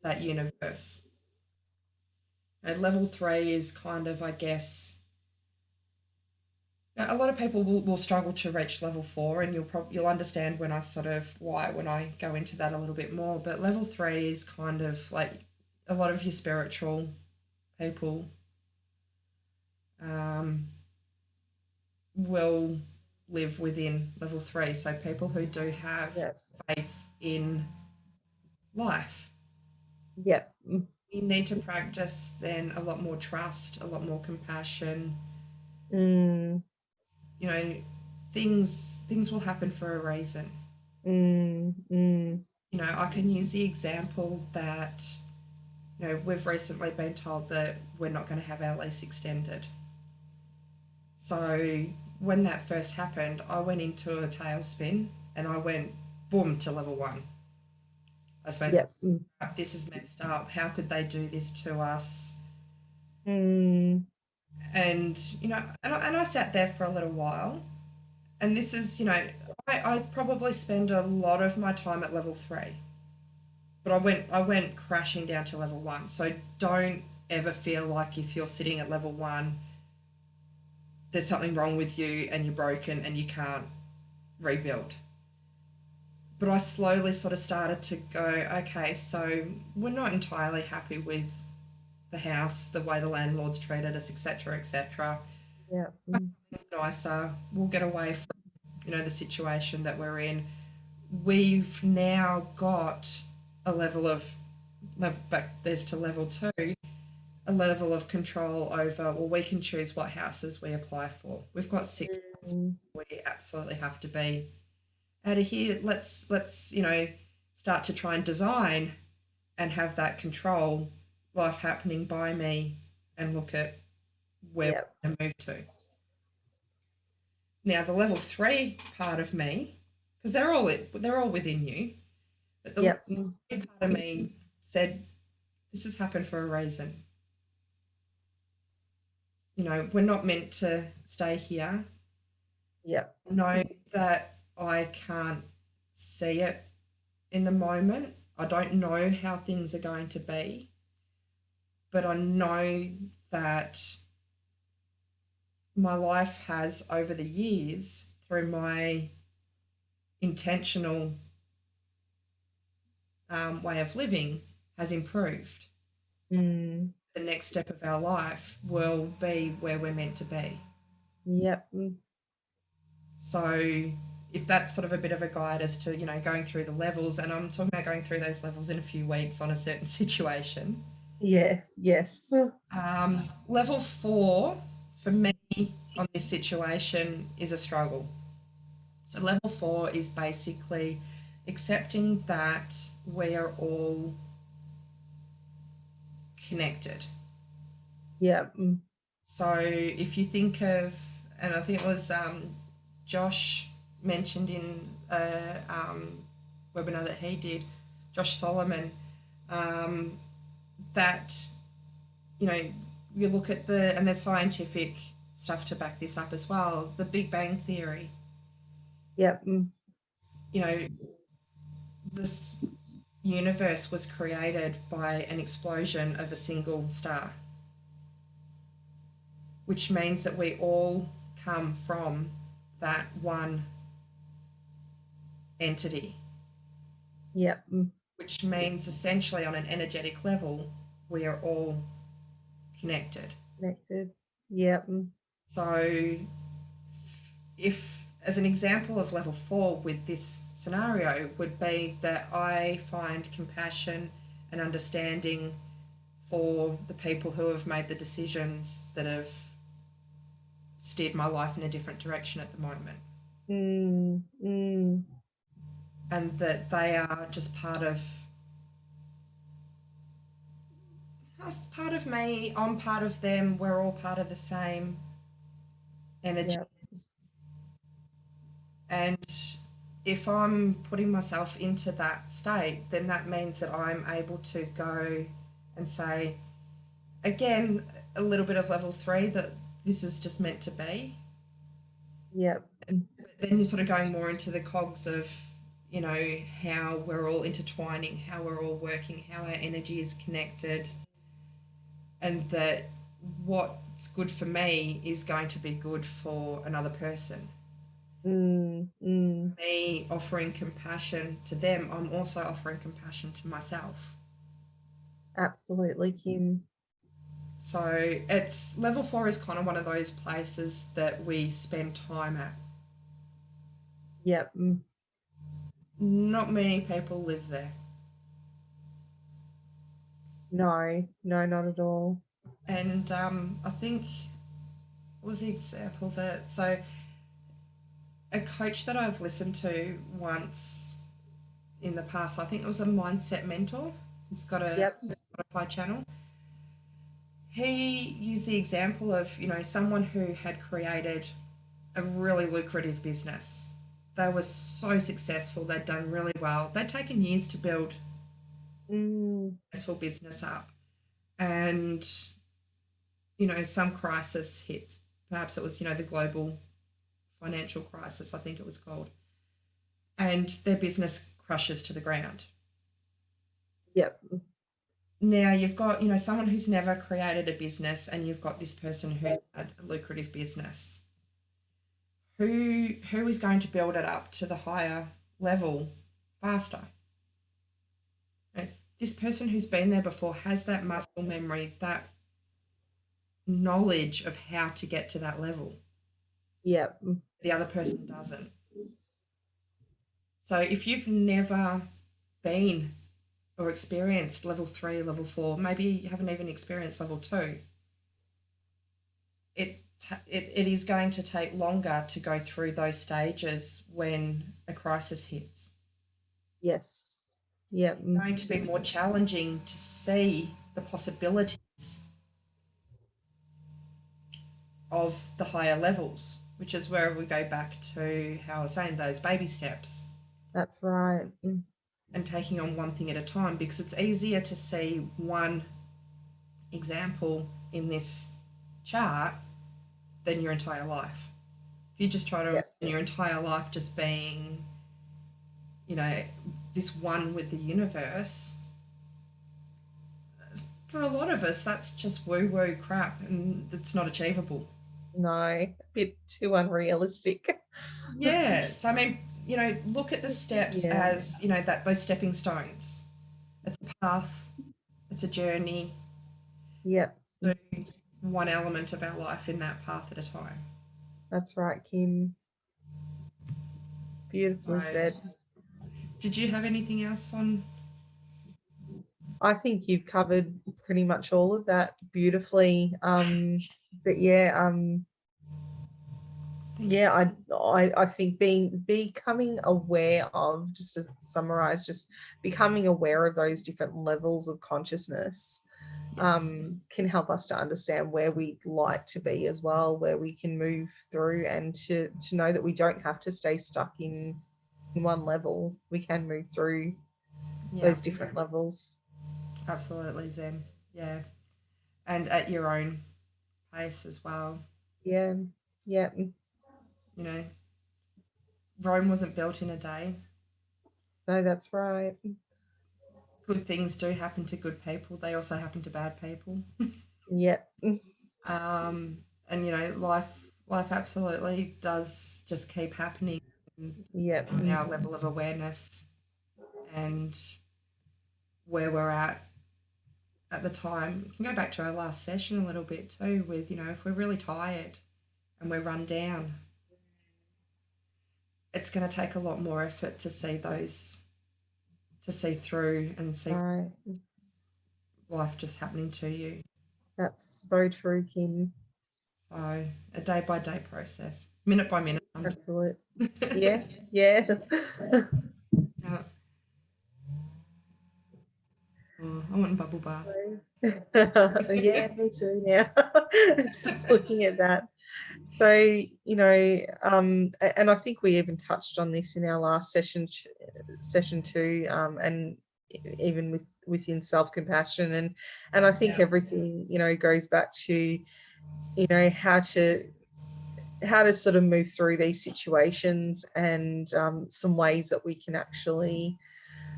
that universe. And level three is kind of, I guess, a lot of people will struggle to reach level four, and you'll understand when I sort of why when I go into that a little bit more. But level three is kind of like a lot of your spiritual people um, will live within level three. So people who do have Yep. faith in life. Yep. You need to practice then a lot more trust, a lot more compassion. Mm, You know, things will happen for a reason. mm. You know, I can use the example that, you know, we've recently been told that we're not going to have our lease extended. So when that first happened, I went into a tailspin and I went boom to level one. I just went, Yep. this is messed up. How could they do this to us? Mm, And, you know, and I sat there for a little while. And this is, you know, I probably spend a lot of my time at level three, but I went crashing down to level one. So don't ever feel like if you're sitting at level one, there's something wrong with you and you're broken and you can't rebuild. But I slowly sort of started to go, okay, so we're not entirely happy with the house, the way the landlord's treated us, etc., etc. yep. Nicer, we'll get away from, you know, the situation that we're in. We've now got a level of back there's to level two, a level of control over, well, we can choose what houses we apply for. We've got 6 months Mm, before we absolutely have to be out of here. Let's you know, start to try and design and have that control, life happening by me, and look at where yep. we're going to move to. Now the level three part of me, because they're all within you, but the level Yep. three part of me said, this has happened for a reason. You know, we're not meant to stay here. Yep. Know that I can't see it in the moment. I don't know how things are going to be, but I know that my life has, over the years, through my intentional way of living, has improved. Mm, The next step of our life will be where we're meant to be. yep. So if that's sort of a bit of a guide as to, you know, going through the levels, and I'm talking about going through those levels in a few weeks on a certain situation. Yeah. Yes. Level four for me on this situation is a struggle. So level four is basically accepting that we are all connected. Yep. So if you think of, and I think it was Josh mentioned in a webinar that he did, Josh Solomon, um, that, you know, you look at and there's scientific stuff to back this up as well, the Big Bang Theory. Yep. You know, this universe was created by an explosion of a single star, which means that we all come from that one entity, Yep. which means essentially on an energetic level, we are all connected. Connected. Yep. So, if as an example of level 4 with this scenario, would be that I find compassion and understanding for the people who have made the decisions that have steered my life in a different direction at the moment, Mm, mm, and that they are just part of me, I'm part of them, we're all part of the same energy. yep. And if I'm putting myself into that state, then that means that I'm able to go and say, again, a little bit of level 3, that this is just meant to be. Yep. But then you're sort of going more into the cogs of, how we're all intertwining, how we're all working, how our energy is connected, and that what's good for me is going to be good for another person. Mm, mm. Me offering compassion to them, I'm also offering compassion to myself. Absolutely, Kim. So it's level 4 is kind of one of those places that we spend time at. Yep. Not many people live there. No, no, not at all. And I think, what was the example that, so a coach that I've listened to once in the past, I think it was a mindset mentor. He's got a Yep. Spotify channel. He used the example of, someone who had created a really lucrative business. They were so successful, they'd done really well. They'd taken years to build Mm, a successful business up. And, some crisis hits. Perhaps it was, the global financial crisis, I think it was called. And their business crushes to the ground. yep. Now you've got, someone who's never created a business, and you've got this person who's had a lucrative business. Who is going to build it up to the higher level faster? Right? This person who's been there before has that muscle memory, that knowledge of how to get to that level. Yep. The other person doesn't. So if you've never been or experienced level 3, level 4, maybe you haven't even experienced level 2, it is going to take longer to go through those stages when a crisis hits. Yes. Yep. It's going to be more challenging to see the possibilities of the higher levels, which is where we go back to how I was saying, those baby steps That's right. and taking on one thing at a time, because it's easier to see one example in this chart than your entire life. If you just try to Yep. imagine your entire life just being, you know, this one with the universe, for a lot of us, that's just woo woo crap, and it's not achievable. No, a bit too unrealistic. Yeah. So, I mean, look at the steps Yeah. as, that those stepping stones. It's a path, it's a journey Yep. to one element of our life in that path at a time. That's right, Kim. Beautifully So, said. did you have anything else on? I think you've covered pretty much all of that beautifully. But yeah, Thank you. yeah, I think becoming aware of, just to summarize, just becoming aware of those different levels of consciousness Yes. can help us to understand where we'd like to be as well, where we can move through, and to know that we don't have to stay stuck in one level. We can move through Yeah, those different levels. absolutely, Zen. Yeah. And at your own pace as well. Yeah, yeah, You know, Rome wasn't built in a day. No, that's right. Good things do happen to good people. They also happen to bad people. Yeah. Um, and life absolutely does just keep happening. And Yeah. depending on our level of awareness and where we're at the time. We can go back to our last session a little bit too with, if we're really tired and we're run down, it's going to take a lot more effort to see through and see Right. life just happening to you. That's so true, Kim. So a day by day process, minute by minute sometimes. Absolutely. Yeah. Yeah. Yeah. Oh, I want a bubble bath. Yeah, me too now. Just looking at that. So, and I think we even touched on this in our last session too, and even within self-compassion, and I think Yeah. everything, goes back to, how to sort of move through these situations, and some ways that we can actually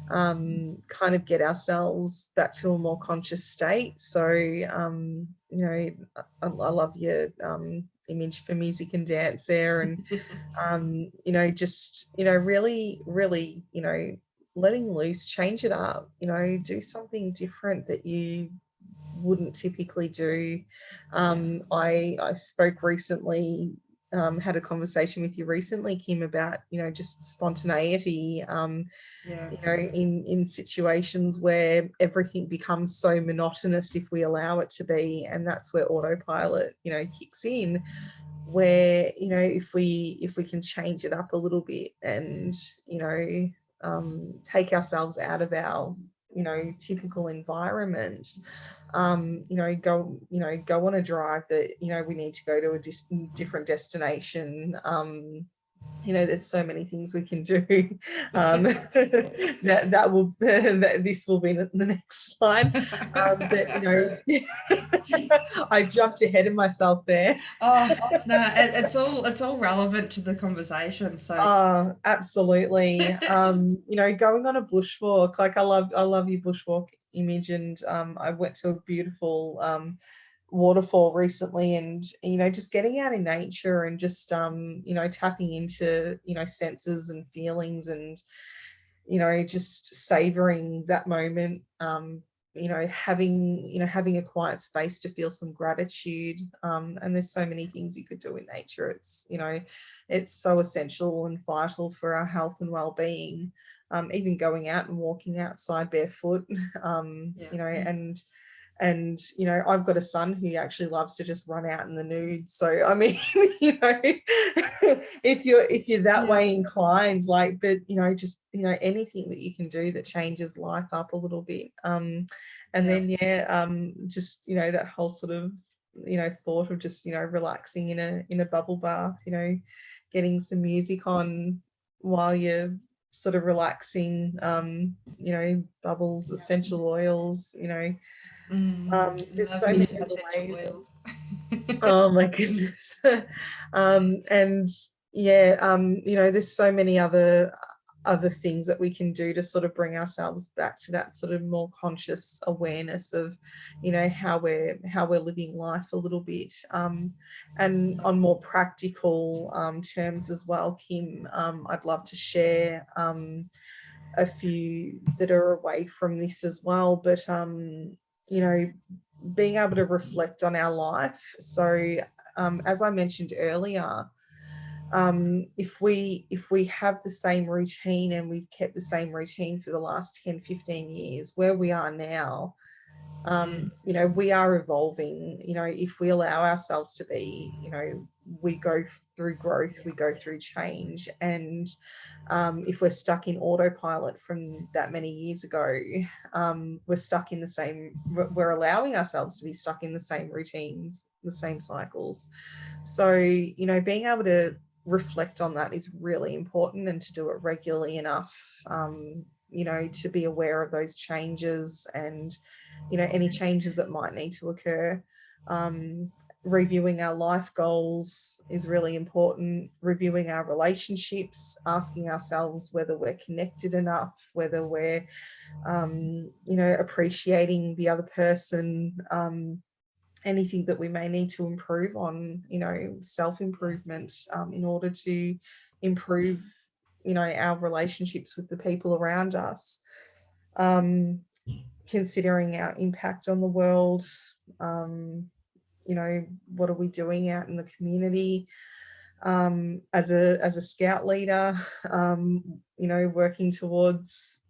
kind of get ourselves back to a more conscious state. So, I love your image for music and dance there, and just really, really, letting loose, change it up, do something different that you wouldn't typically do. I spoke recently, had a conversation with you recently, Kim, about, just spontaneity, Yeah. in situations where everything becomes so monotonous if we allow it to be, and that's where autopilot, kicks in, where, if we can change it up a little bit, and, take ourselves out of our, typical environment, go on a drive that, we need to go to a different destination. There's so many things we can do. That will that this will be the next slide. But I jumped ahead of myself there. Oh no, it's all relevant to the conversation. So Oh, absolutely. Going on a bushwalk, like I love your bushwalk image, and I went to a beautiful waterfall recently, and just getting out in nature, and just tapping into senses and feelings, and just savoring that moment, having a quiet space to feel some gratitude, and there's so many things you could do in nature. It's so essential and vital for our health and well-being. Even going out and walking outside barefoot, yeah, and I've got a son who actually loves to just run out in the nude, so I mean, if you're that yeah, way inclined, like, but just anything that you can do that changes life up a little bit, and yeah, then just that whole sort of thought of just relaxing in a bubble bath, getting some music on while you're sort of relaxing, bubbles, essential oils, there's love so me many some other essential ways. oils. Oh my goodness. And yeah, there's so many other things that we can do to sort of bring ourselves back to that sort of more conscious awareness of, how we're living life a little bit. And on more practical terms as well, Kim, I'd love to share a few that are away from this as well, but you know being able to reflect on our life. So, as I mentioned earlier, if we have the same routine, and we've kept the same routine for the last 10, 15 years, where we are now, Mm, we are evolving. If we allow ourselves to be, we go through growth, yeah, we go through change, and if we're stuck in autopilot from that many years ago, we're stuck in the same, we're allowing ourselves to be stuck in the same routines, the same cycles. So, being able to reflect on that is really important, and to do it regularly enough, to be aware of those changes, and, any changes that might need to occur. reviewing our life goals is really important, reviewing our relationships, asking ourselves whether we're connected enough, whether we're appreciating the other person, anything that we may need to improve on, self-improvement, in order to improve, our relationships with the people around us, um, considering our impact on the world. um, what are we doing out in the community, as a scout leader, working towards,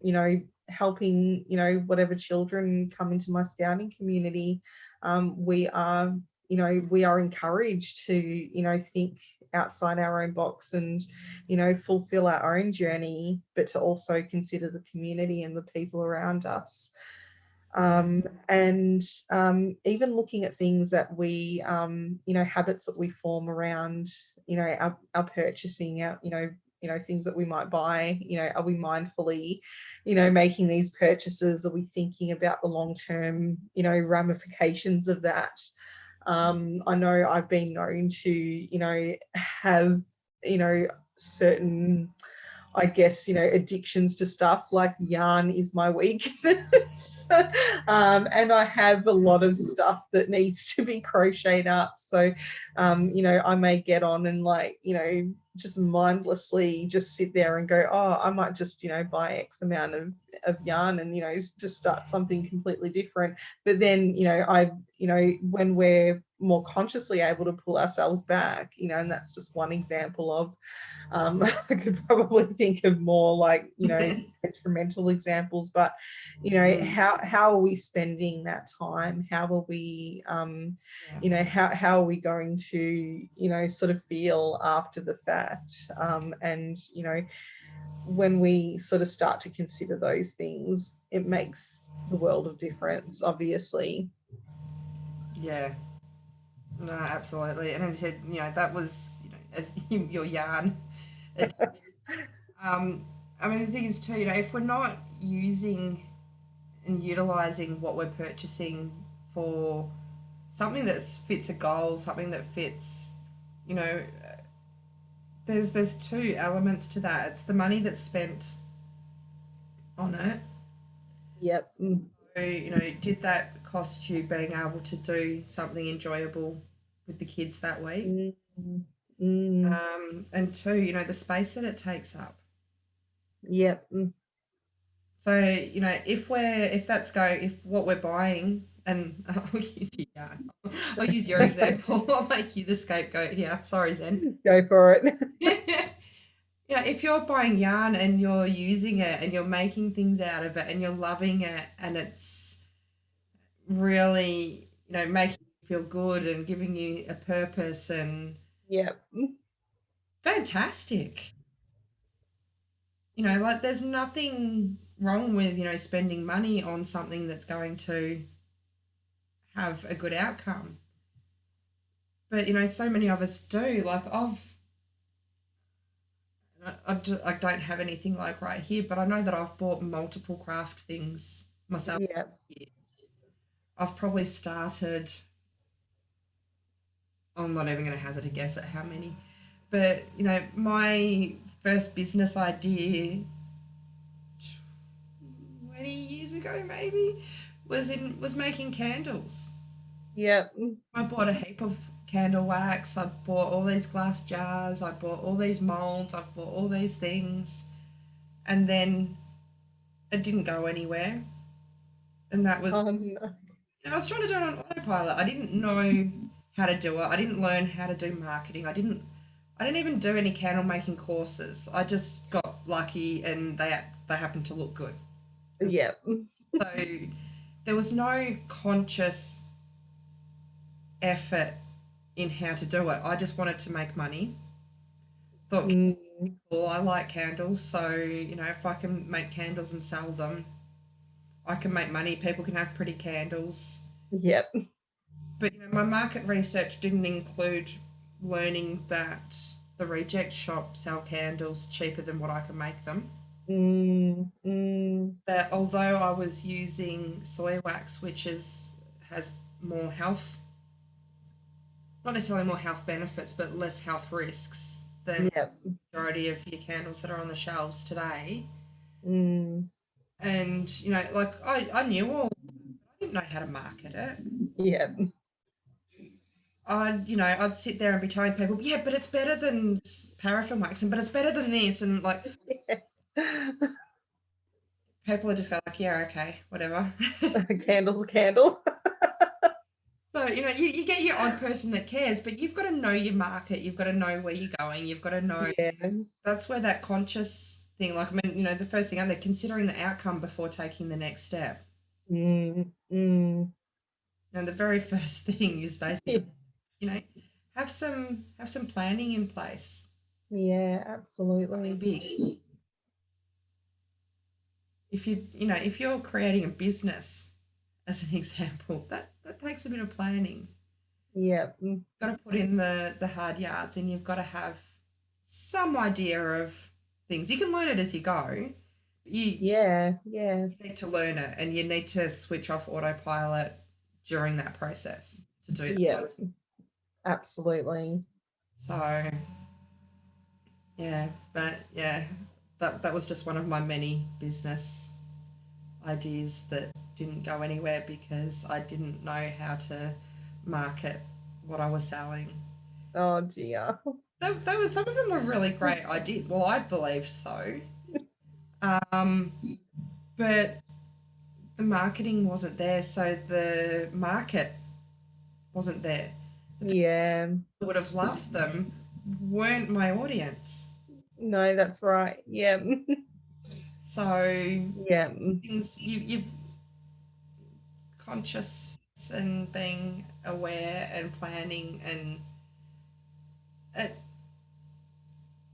helping, whatever children come into my scouting community. We are encouraged to, think outside our own box and, fulfill our own journey, but to also consider the community and the people around us. Yeah. And even looking at things that we, habits that we form around, our purchasing, things that we might buy, are we mindfully, making these purchases? Are we thinking about the long-term, ramifications of that? I know I've been known to, have, certain, I guess, addictions to stuff like yarn is my weakness. And I have a lot of stuff that needs to be crocheted up. So, I may get on and just mindlessly just sit there and go, oh, I might just, buy X amount of yarn and, just start something completely different. But then, when we're more consciously able to pull ourselves back, and that's just one example of, I could probably think of more detrimental examples, but how are we spending that time? How are we, how are we going to, sort of feel after the fact? And when we sort of start to consider those things, it makes the world of difference, obviously. Yeah. No, absolutely. And as I said, that was, as your yarn. It, I mean, the thing is too, if we're not using and utilizing what we're purchasing for something that fits a goal, something that fits, you know, there's two elements to that. It's the money that's spent on it. Yep. So, did that cost you being able to do something enjoyable with the kids that week? Mm, mm, And two, the space that it takes up. yep. So, if what we're buying, and I'll use your example. I'll make you the scapegoat here. Sorry, Zen. Go for it. If you're buying yarn and you're using it and you're making things out of it and you're loving it and it's really, making you feel good and giving you a purpose and Yep. fantastic. There's nothing wrong with, spending money on something that's going to have a good outcome. But, so many of us do. I don't have anything like right here, but I know that I've bought multiple craft things myself. Yep. I've probably started, I'm not even going to hazard a guess at how many, but, my first business idea 20 years ago maybe was making candles. Yep. I bought a heap of candle wax. I bought all these glass jars. I bought all these molds. I've bought all these things. And then it didn't go anywhere. And that was, Oh, no. I was trying to do it on autopilot. I didn't know how to do it. I didn't learn how to do marketing. I didn't even do any candle making courses. I just got lucky and they happened to look good. Yep. So there was no conscious effort in how to do it. I just wanted to make money. Thought, Mm, well, I like candles, so if I can make candles and sell them, I can make money. People can have pretty candles. yep. But my market research didn't include learning that the reject shops sell candles cheaper than what I can make them. Mm, mm, That although I was using soy wax, which has more health not necessarily more health benefits, but less health risks than Yep. the majority of your candles that are on the shelves today. Mm. And, like I knew all, I didn't know how to market it. Yep. I'd sit there and be telling people, yeah, but it's better than paraffin wax, and but it's better than this, and like people are just going like, yeah, okay, whatever. Candle to candle. So, you get your odd person that cares, but you've got to know your market. You've got to know where you're going. You've got to know Yeah. that's where that conscious thing, like, I mean, the first thing, they're considering the outcome before taking the next step. Mm. Mm. And the very first thing is Yeah. basically, you know, have some planning in place. Yeah, Something absolutely. big. If you're creating a business, as an example, that takes a bit of planning. Yeah. Mm. Got to put in the hard yards, and you've got to have some idea of things. You can learn it as you go. You Yeah. Yeah. need to learn it, and you need to switch off autopilot during that process to do that. Yeah. Absolutely. So yeah, but yeah, that was just one of my many business ideas that didn't go anywhere because I didn't know how to market what I was selling. Oh dear. There were some of them were really great ideas. Well, I believed so, um, but the marketing wasn't there, so the market wasn't there. The people Yeah. who would have loved them weren't my audience. No, that's right. Yeah. So Yeah. things you've conscious and being aware and planning, and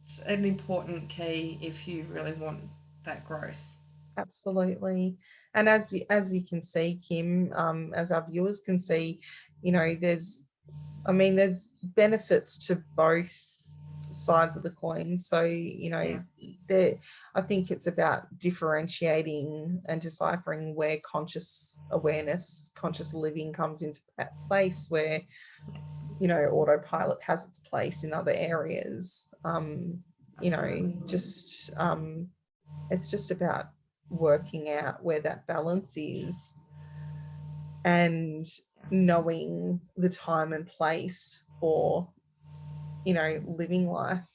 it's an important key if you really want that growth. Absolutely. And as you can see, Kim, as our viewers can see, there's there's benefits to both sides of the coin. So, Yeah, there I think it's about differentiating and deciphering where conscious awareness, conscious living comes into place, where, autopilot has its place in other areas. absolutely. Just it's just about working out where that balance is, and knowing the time and place for, living life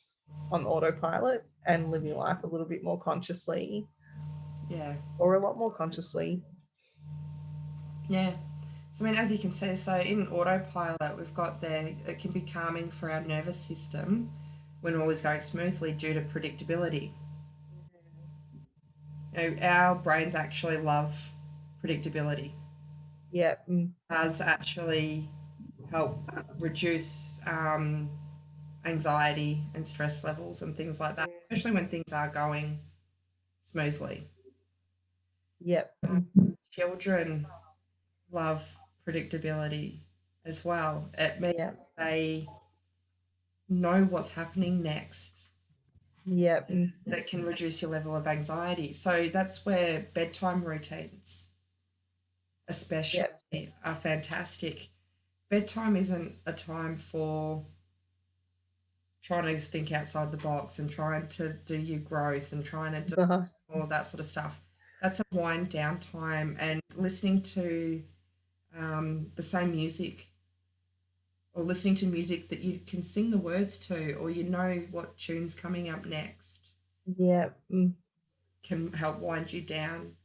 on autopilot and living life a little bit more consciously, Yeah, or a lot more consciously. yeah. So I mean, as you can see, so in autopilot, we've got there it can be calming for our nervous system when all is going smoothly due to predictability. Our brains actually love predictability. Yeah. Does actually help reduce anxiety and stress levels and things like that, especially when things are going smoothly. Yep. Children love predictability as well. It means Yep. they know what's happening next. Yep. That can reduce your level of anxiety. So that's where bedtime routines, Yep. especially, are fantastic. Bedtime isn't a time for trying to think outside the box and trying to do your growth and trying to do all that sort of stuff. That's a wind down time, and listening to the same music, or listening to music that you can sing the words to, or you know what tune's coming up next, Yep. can help wind you down.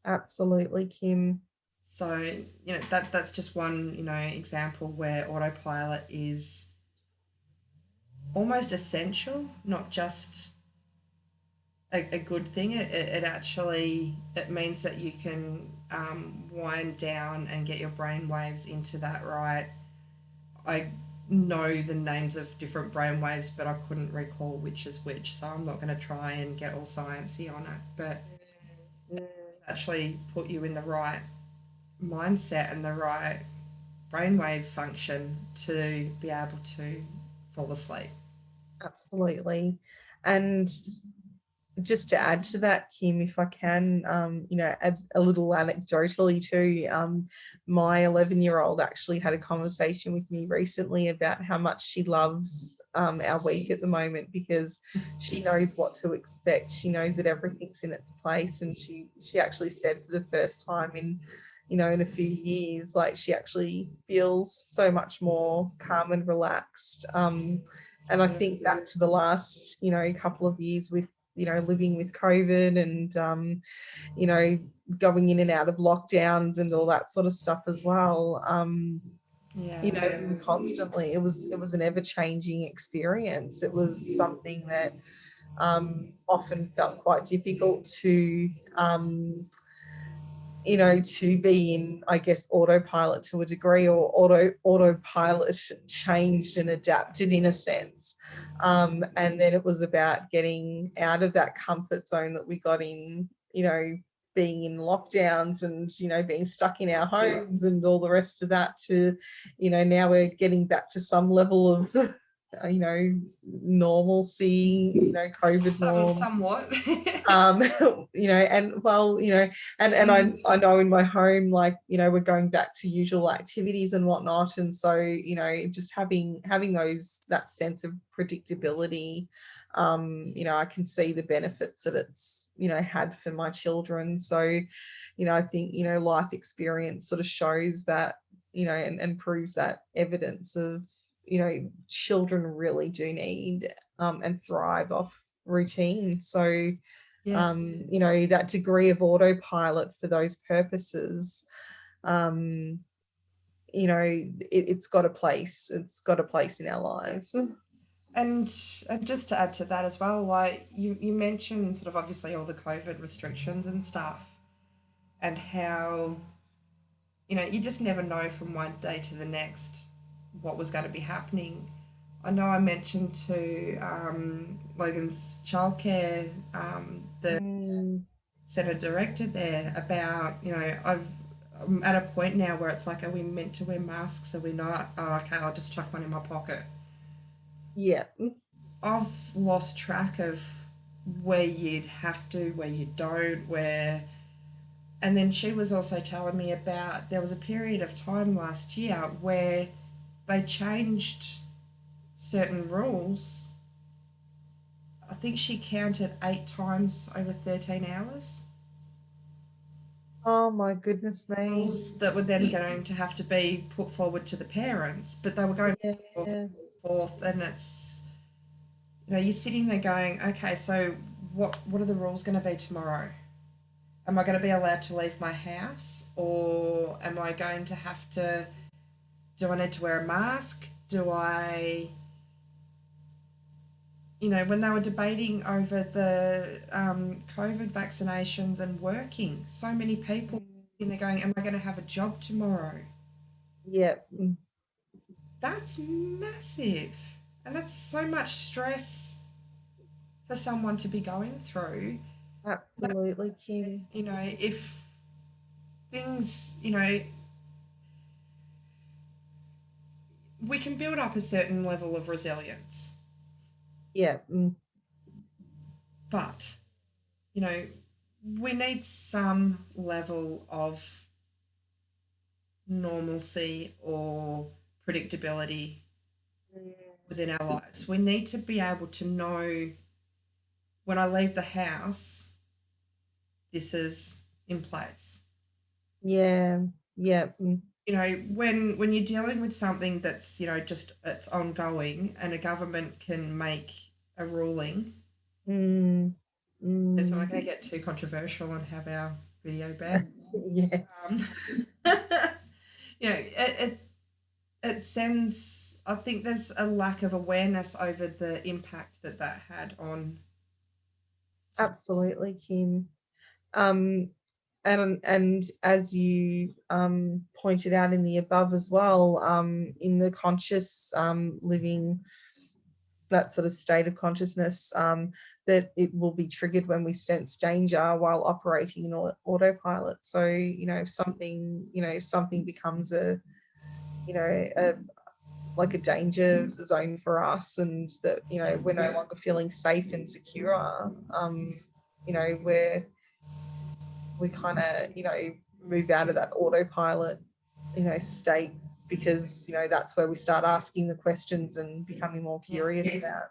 Absolutely, Kim. So, that's just one, example where autopilot is almost essential, not just a good thing. It actually it means that you can wind down and get your brain waves into that right. I know the names of different brain waves, but I couldn't recall which is which, so I'm not going to try and get all sciencey on it. But it's actually put you in the right mindset and the right brainwave function to be able to fall asleep. Absolutely. And just to add to that, Kim, if I can, add a little anecdotally too, my 11-year-old actually had a conversation with me recently about how much she loves our week at the moment, because she knows what to expect. She knows that everything's in its place, and she actually said for the first time in a few years, like, she actually feels so much more calm and relaxed. And I think back to the last, couple of years with, living with COVID and, going in and out of lockdowns and all that sort of stuff as well. Yeah. Constantly, it was an ever-changing experience. It was something that often felt quite difficult to be in, I guess, autopilot to a degree, or autopilot changed and adapted in a sense. And then it was about getting out of that comfort zone that we got in, being in lockdowns and, being stuck in our homes and all the rest of that, to, now we're getting back to some level of, normalcy, COVID norm. Somewhat. And well, and I know in my home, like, we're going back to usual activities and whatnot. And so, just having that sense of predictability, I can see the benefits that it's, had for my children. So, I think, life experience sort of shows that, and proves that evidence of, children really do need and thrive off routine. So, Yeah. that degree of autopilot for those purposes, it's got a place. It's got a place in our lives. And just to add to that as well, like you mentioned sort of obviously all the COVID restrictions and stuff, and how, you just never know from one day to the next what was going to be happening. I know I mentioned to Logan's childcare, the Mm, centre director there, about, I'm at a point now where it's like, are we meant to wear masks? Are we not? Oh, okay, I'll just chuck one in my pocket. yeah. I've lost track of where you'd have to, where you don't, where. And then she was also telling me about, there was a period of time last year where they changed certain rules. I think she counted 8 times over 13 hours. Oh my goodness me. Rules that were then going to have to be put forward to the parents, but they were going forth Yeah. and forth, and it's, you're sitting there going, okay, so what are the rules going to be tomorrow? Am I going to be allowed to leave my house, or am I going to have to? Do I need to wear a mask? Do I? When they were debating over the COVID vaccinations and working, so many people in there going, "Am I going to have a job tomorrow?" Yeah. That's massive, and that's so much stress for someone to be going through. That, Absolutely, Kim. if things, we can build up a certain level of resilience, Yeah. but you know, we need some level of normalcy or predictability within our lives. We need to be able to know, when I leave the house, this is in place. Yeah. Yeah. When you're dealing with something that's, just it's ongoing, and a government can make a ruling. Mm, So I'm not mm. going to get too controversial and have our video banned. Yes. Um, it sends. I think there's a lack of awareness over the impact that had on. Absolutely, Kim. Um, and as you pointed out in the above as well, in the conscious living, that sort of state of consciousness, that it will be triggered when we sense danger while operating in autopilot. So, if something becomes a like a danger zone for us, and that, we're no longer feeling safe and secure, where we kind of, move out of that autopilot, state, because, that's where we start asking the questions and becoming more curious about,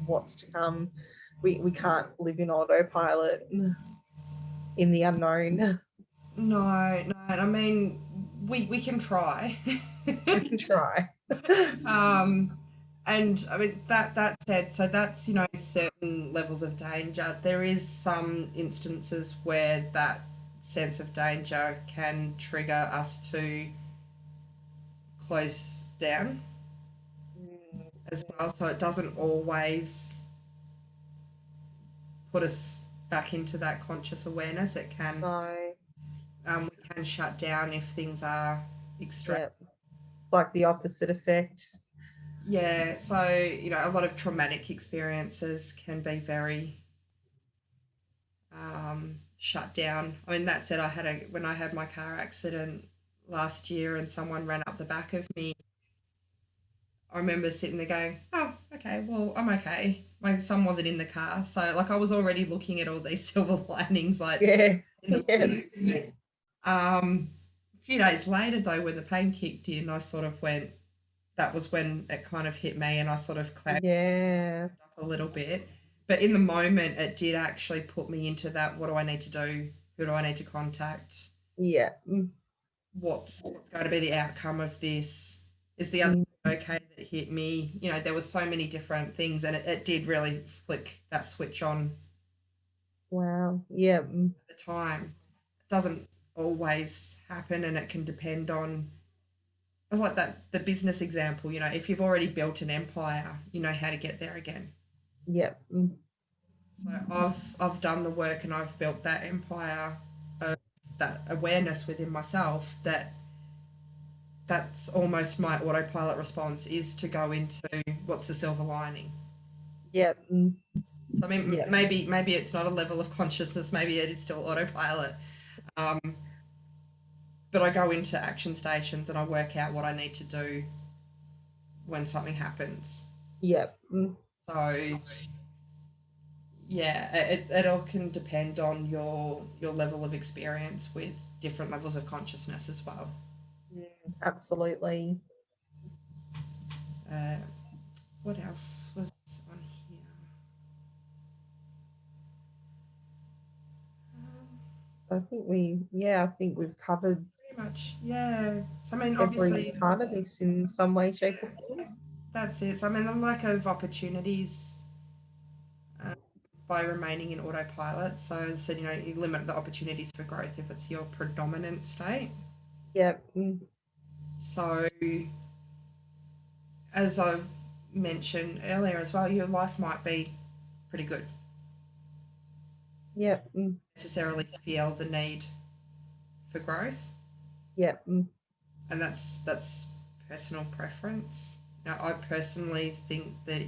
what's to come. We can't live in autopilot in the unknown. No, no. I mean, we can try. We can try. um, and I mean that said, so that's certain levels of danger. There is some instances where that sense of danger can trigger us to close down as well. So it doesn't always put us back into that conscious awareness. It can No. we can shut down if things are extreme. Yeah. Like the opposite effect. Yeah, so a lot of traumatic experiences can be very shut down. I mean, that said, when I had my car accident last year and someone ran up the back of me, I remember sitting there going, "Oh, okay, well, I'm okay." My son wasn't in the car, so like I was already looking at all these silver linings, like Yeah. in the Yeah. a few days later, though, when the pain kicked in, I sort of went. That was when it kind of hit me, and I sort of clamped Yeah. up a little bit. But in the moment, it did actually put me into that. What do I need to do? Who do I need to contact? Yeah. What's going to be the outcome of this? Is the other Mm. okay that hit me? There was so many different things, and it did really flick that switch on Wow. Yeah. at the time. It doesn't always happen, and it can depend on. It's like that the business example. If you've already built an empire, you know how to get there again. Yeah. So I've done the work and I've built that empire of that awareness within myself that's almost my autopilot response is to go into what's the silver lining. Yeah. So I mean Yeah. maybe it's not a level of consciousness, maybe it is still autopilot. Um, but I go into action stations and I work out what I need to do when something happens. Yeah. So yeah, it all can depend on your level of experience with different levels of consciousness as well. Absolutely. Uh, what else was on here? I think we've covered Pretty much, yeah. So I mean, every obviously, part of this in some way, shape, or form. that's it. So I mean, the lack of opportunities uh, by remaining in autopilot. So as I said, you limit the opportunities for growth if it's your predominant state. Yeah. So as I've mentioned earlier as well, your life might be pretty good. Yeah. Necessarily feel the need for growth, Yeah. and that's personal preference. I personally think that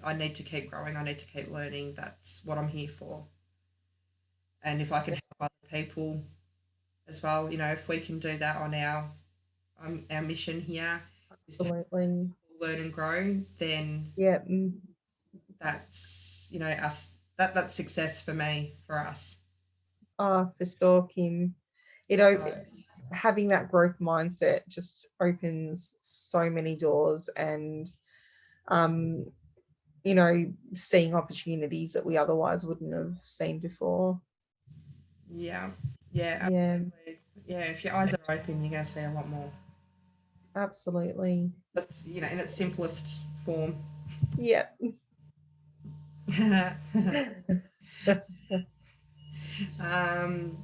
I need to keep growing. I need to keep learning. That's what I'm here for. And if I can help Yes. other people as well, if we can do that on our mission here is to help Absolutely. people learn and grow, then Yeah. that's us. That's success for me, for us. Oh, for sure, Kim. You know, So having that growth mindset just opens so many doors, and um, seeing opportunities that we otherwise wouldn't have seen before. yeah, yeah, Yeah, absolutely. Yeah, if your eyes are open, you're going to see a lot more. absolutely. That's in its simplest form. Yeah. um,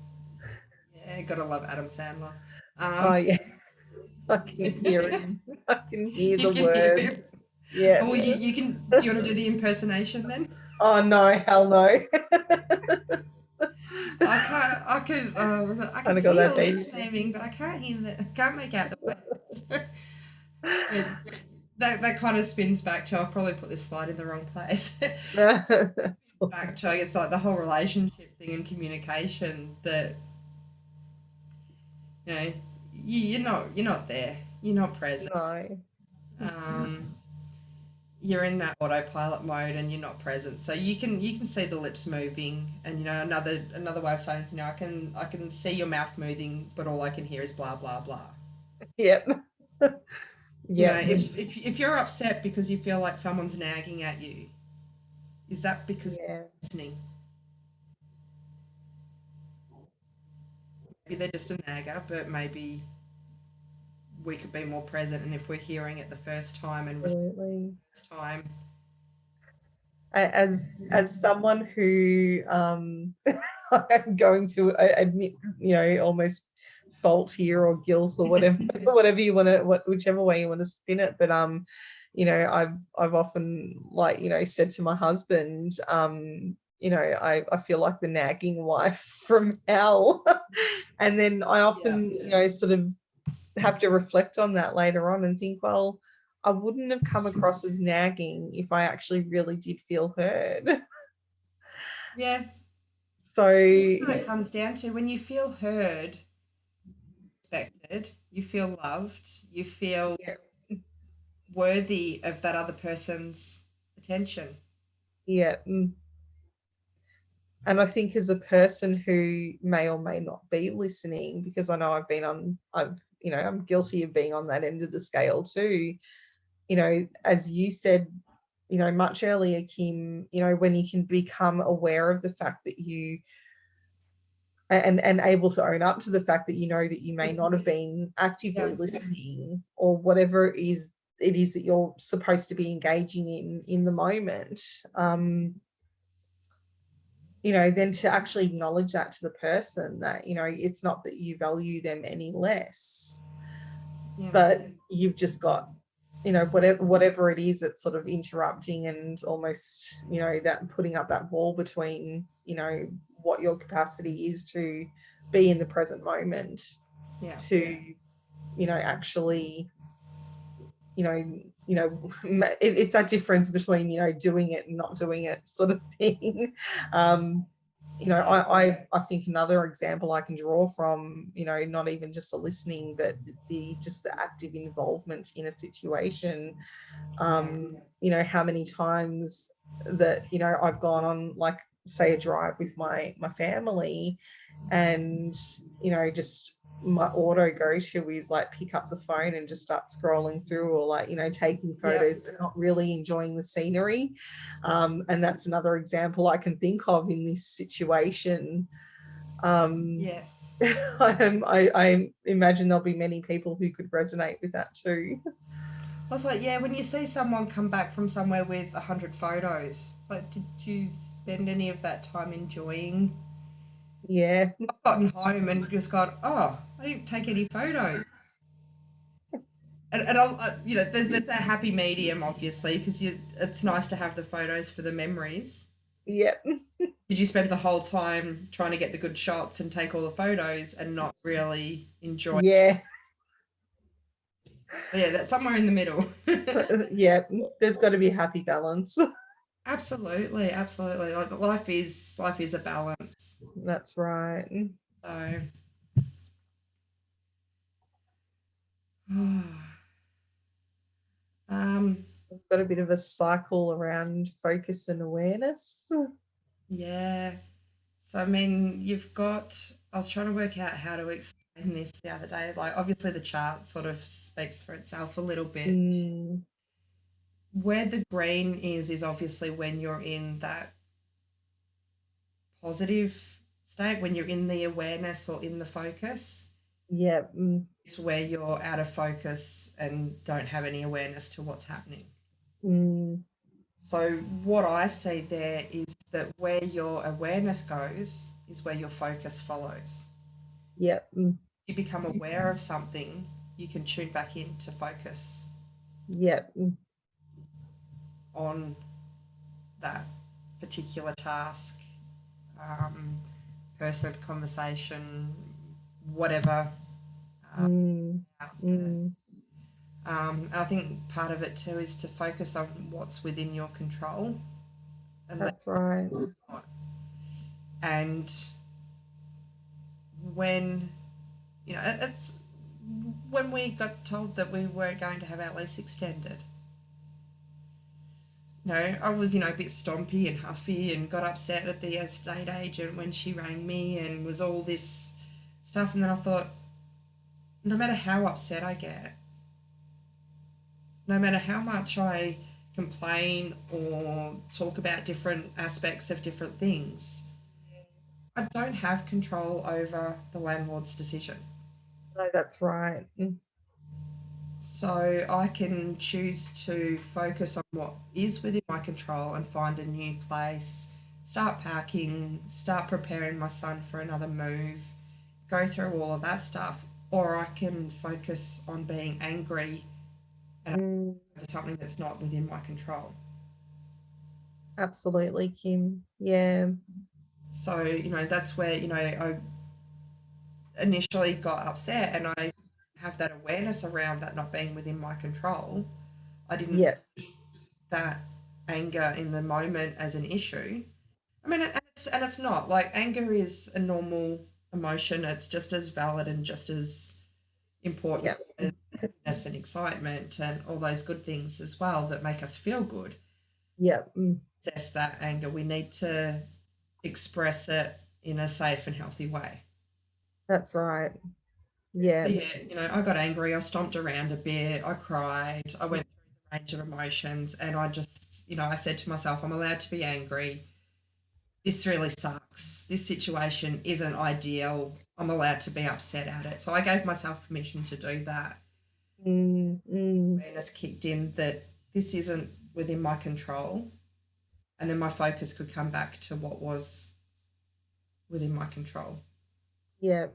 yeah, gotta love Adam Sandler. Oh Um, yeah, I can hear him. I can hear you the can hear him. words. Yeah. Oh, well, you can. Do you want to do the impersonation then? Oh no, hell no. I can't. I can. I Kind can of got see your that lips deep. moving, but I can't hear the. I can't make out the words. it, that kind of spins back to. I've probably put this slide in the wrong place. That's all Back right. to I guess like the whole relationship thing and communication that you know you're not there. You're not present. No. Um, you're in that autopilot mode and you're not present. So you can see the lips moving, and another way of saying, I can see your mouth moving, but all I can hear is blah blah blah. Yep. Yep. If you're upset because you feel like someone's nagging at you, is that because Yeah. you're listening? Maybe they're just a nagger, but maybe we could be more present. And if we're hearing it the first time and responding Absolutely. the first time, As someone who I'm going to admit, almost fault here or guilt or whatever, whatever you want to, whichever way you want to spin it. But I've often, like, said to my husband, I feel like the nagging wife from hell. And then I yeah, often, sort of have to reflect on that later on and think, well, I wouldn't have come across as nagging if I actually really did feel heard. yeah. So, That's what it comes down to. When you feel heard, respected, you feel loved, you feel yeah, worthy of that other person's attention. yeah. And I think as a person who may or may not be listening, because I know I'm guilty of being on that end of the scale too. As you said, much earlier, Kim, when you can become aware of the fact that you and able to own up to the fact that that you may not have been actively Yeah, listening, or whatever it is that you're supposed to be engaging in the moment. Then to actually acknowledge that to the person, that it's not that you value them any less, yeah, but you've just got whatever it is that's sort of interrupting, and almost that putting up that wall between what your capacity is to be in the present moment, yeah, to actually it's that difference between doing it and not doing it, sort of thing. um I think another example I can draw from, not even just the listening, but the active involvement in a situation. yeah, How many times that I've gone on, like, say, a drive with my family, and just my auto go-to is, like, pick up the phone and just start scrolling through, or, like, taking yeah. photos but not really enjoying the scenery. And that's another example I can think of in this situation. um Yes. I imagine there'll be many people who could resonate with that too. Also, yeah, when you see someone come back from somewhere with 100 photos, it's like, did you spend any of that time enjoying? Yeah. I've gotten home and just got, oh, I didn't take any photos. And I'll, there's that happy medium, obviously, because it's nice to have the photos for the memories. Yeah. Did you spend the whole time trying to get the good shots and take all the photos and not really enjoy? Yeah. Yeah, that's somewhere in the middle. Yeah, there's got to be a happy balance. Absolutely, absolutely. Like life is a balance. That's right. So, um, We've got a bit of a cycle around focus and awareness. yeah. So I mean, you've got. I was trying to work out how to explain this the other day. Like, obviously, the chart sort of speaks for itself a little bit. Mm, Where the green is obviously when you're in that positive state, when you're in the awareness or in the focus. yeah. Is where you're out of focus and don't have any awareness to what's happening. Mm, So, what I see there is that where your awareness goes is where your focus follows. yeah. You become aware of something, you can tune back into focus Yeah. on that particular task, um, person, conversation, whatever Mm, out there. mm, And I think part of it too is to focus on what's within your control and let that's right. go. And when it's when we got told that we weren't going to have our lease extended, I was, a bit stompy and huffy and got upset at the estate agent when she rang me and was all this stuff. And then I thought, no matter how upset I get, no matter how much I complain or talk about different aspects of different things, I don't have control over the landlord's decision. No, that's right. So I can choose to focus on what is within my control and find a new place, start packing, start preparing my son for another move, go through all of that stuff. Or I can focus on being angry and Mm, over something that's not within my control. absolutely, Kim. Yeah. So, that's where, I initially got upset and I have that awareness around that not being within my control. I didn't Yeah. see that anger in the moment as an issue. I mean, and it's not like anger is a normal emotion. It's just as valid and just as important Yeah. as happiness and excitement and all those good things as well that make us feel good. Yeah. Access that anger. We need to express it in a safe and healthy way. That's right. Yeah. So yeah, I got angry. I stomped around a bit. I cried. I went through the range of emotions, and I just, I said to myself, I'm allowed to be angry. This really sucks. This situation isn't ideal. I'm allowed to be upset at it. So I gave myself permission to do that. Mm. Awareness kicked in that this isn't within my control, and then my focus could come back to what was within my control. Yeah.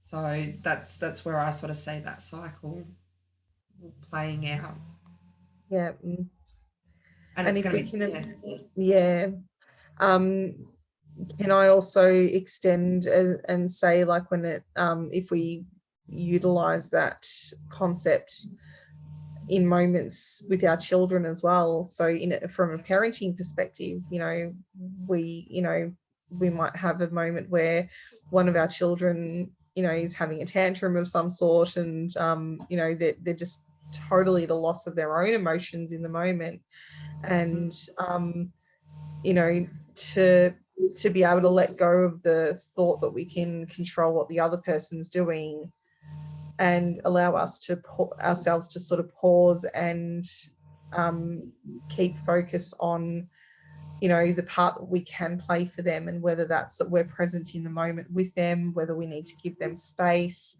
So that's where I sort of see that cycle playing out, Yeah. and And it's if going we to be can, yeah. Um, can I also extend and say, like, when if we utilize that concept in moments with our children as well. So from a parenting perspective, we might have a moment where one of our children, is having a tantrum of some sort, and they're just totally at a loss of their own emotions in the moment. And you know to be able to let go of the thought that we can control what the other person's doing, and allow ourselves to sort of pause and um, keep focus on the part that we can play for them, and whether that's that we're present in the moment with them, whether we need to give them space,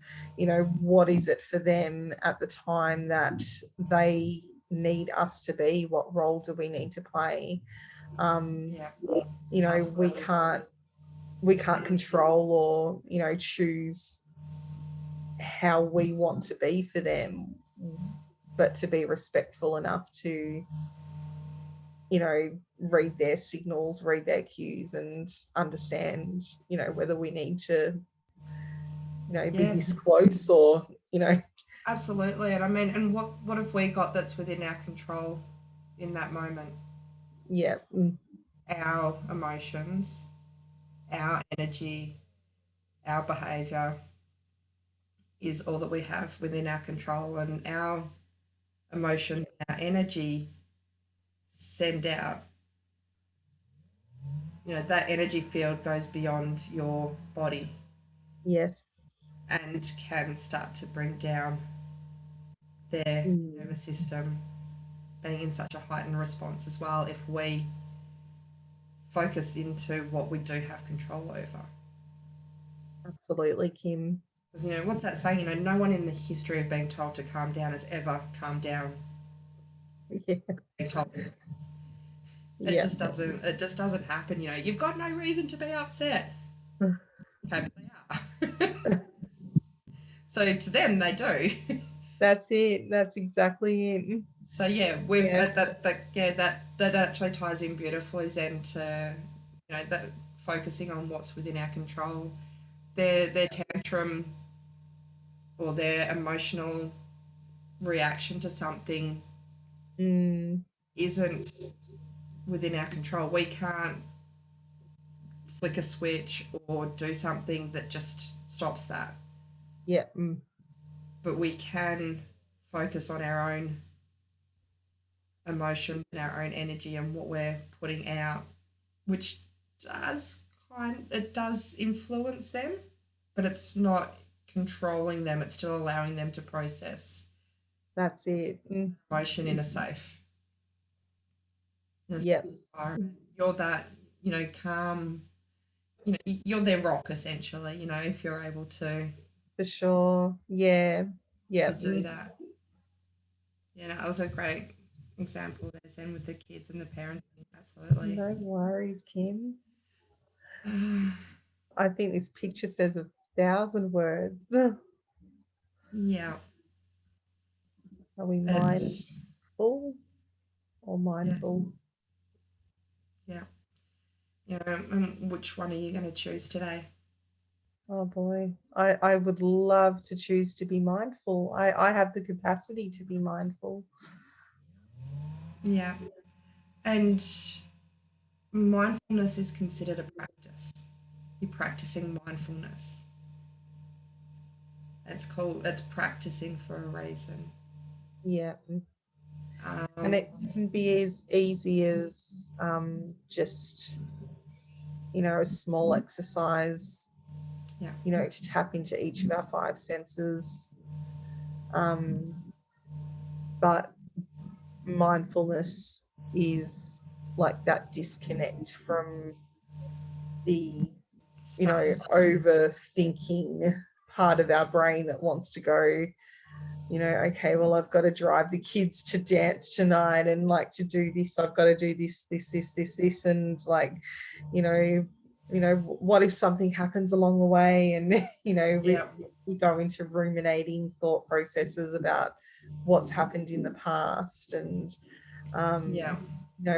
what is it for them at the time that they need us to be, what role do we need to play. um, yeah, we absolutely. can't control or choose how we want to be for them, but to be respectful enough to, read their signals, read their cues, and understand, whether we need to, be Yeah, this close, or, absolutely. And I mean, and what have we got that's within our control in that moment? yeah, Our emotions, our energy, our behavior is all that we have within our control, and our emotions, our energy send out, that energy field goes beyond your body yes, and can start to bring down their mm, nervous system being in such a heightened response as well if we focus into what we do have control over. absolutely, Kim. Because, what's that saying? No one in the history of being told to calm down has ever calmed down. Yeah, Being told yeah, it just doesn't happen. You've got no reason to be upset. Okay, but they are. So to them, they do. that's it, that's exactly it. So yeah, we've Yeah. that actually ties in beautifully, Zen, to that focusing on what's within our control. Their tantrum or their emotional reaction to something mm, isn't within our control. We can't flick a switch or do something that just stops that. yeah, But we can focus on our own emotions and our own energy and what we're putting out, which does it does influence them, but it's not controlling them. It's still allowing them to process That's it. emotion in a safe, Yep. environment. You're that, calm, you're their rock essentially, if you're able For sure. Yeah. to Yep. do that. That was a great example there, Zen, with the kids and the parenting. Absolutely. No worries, Kim. I think this picture says 1,000 words. Yeah. Are we It's mindful or mindful? yeah. And which one are you going to choose today? Oh boy, I would love to choose to be mindful. I have the capacity to be mindful. Yeah. And mindfulness is considered a practice. You're practicing mindfulness. It's practicing for a reason. Yeah. And Um, it can be as easy as just, a small exercise, yeah. to tap into each of our five senses. But mindfulness is like that disconnect from the, Stuff. overthinking part of our brain that wants to go, okay, well, I've got to drive the kids to dance tonight and like to do this, I've got to do this, and like, what if something happens along the way? And Yeah. we go into ruminating thought processes about what's happened in the past, and Yeah.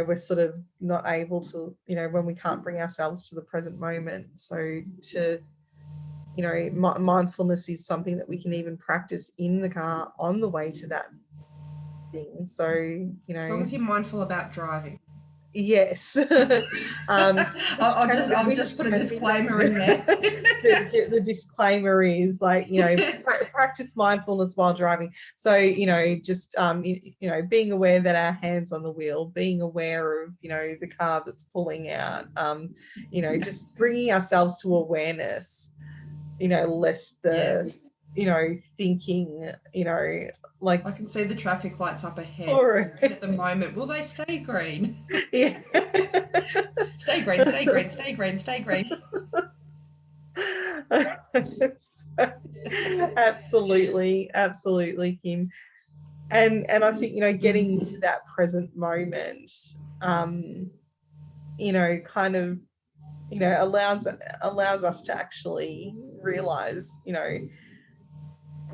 we're sort of not able to, when we can't bring ourselves to the present moment. So to, mindfulness is something that we can even practice in the car on the way to that thing. So, As long as you're mindful about driving. yes. I'll just put a disclaimer in there. The disclaimer is like, practice mindfulness while driving. So, just, being aware that our hand's on the wheel, being aware of, the car that's pulling out, just bringing ourselves to awareness, less the, thinking, like, I can see the traffic lights up ahead. or, At the moment, will they stay green? yeah. Stay green, stay green, stay green, stay green. Absolutely, Kim. And I think, getting to that present moment, kind of, allows us to actually realize,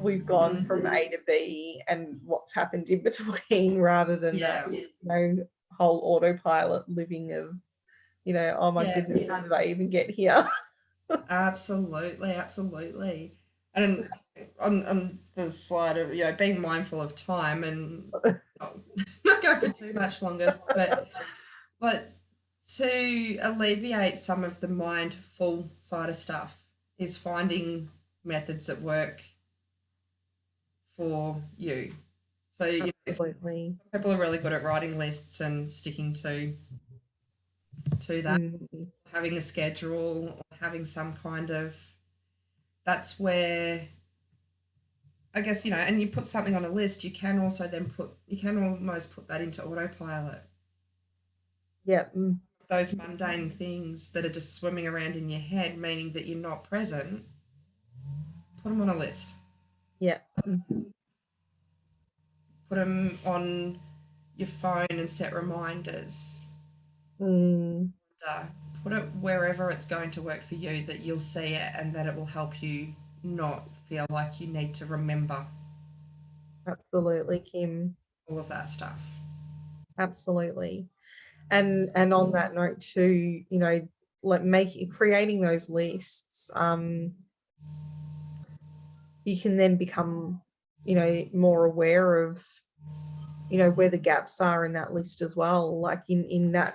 we've gone from A to B and what's happened in between, rather than that, whole autopilot living of, oh my goodness, how did I even get here? Absolutely, absolutely. And on the slide of, being mindful of time and not go for too much longer, but to alleviate some of the mindful side of stuff is finding methods that work for you. So Absolutely. some people are really good at writing lists and sticking to that, having a schedule or having some kind of, that's where I guess, and you put something on a list, you can also then almost put that into autopilot. Yeah. Those mundane things that are just swimming around in your head, meaning that you're not present, put them on a list. Yeah. Put them on your phone and set reminders. Put it wherever it's going to work for you, that you'll see it and that it will help you not feel like you need to remember Absolutely, Kim. all of that stuff. Absolutely. And on that note too, like creating those lists, you can then become, more aware of, where the gaps are in that list as well, like in that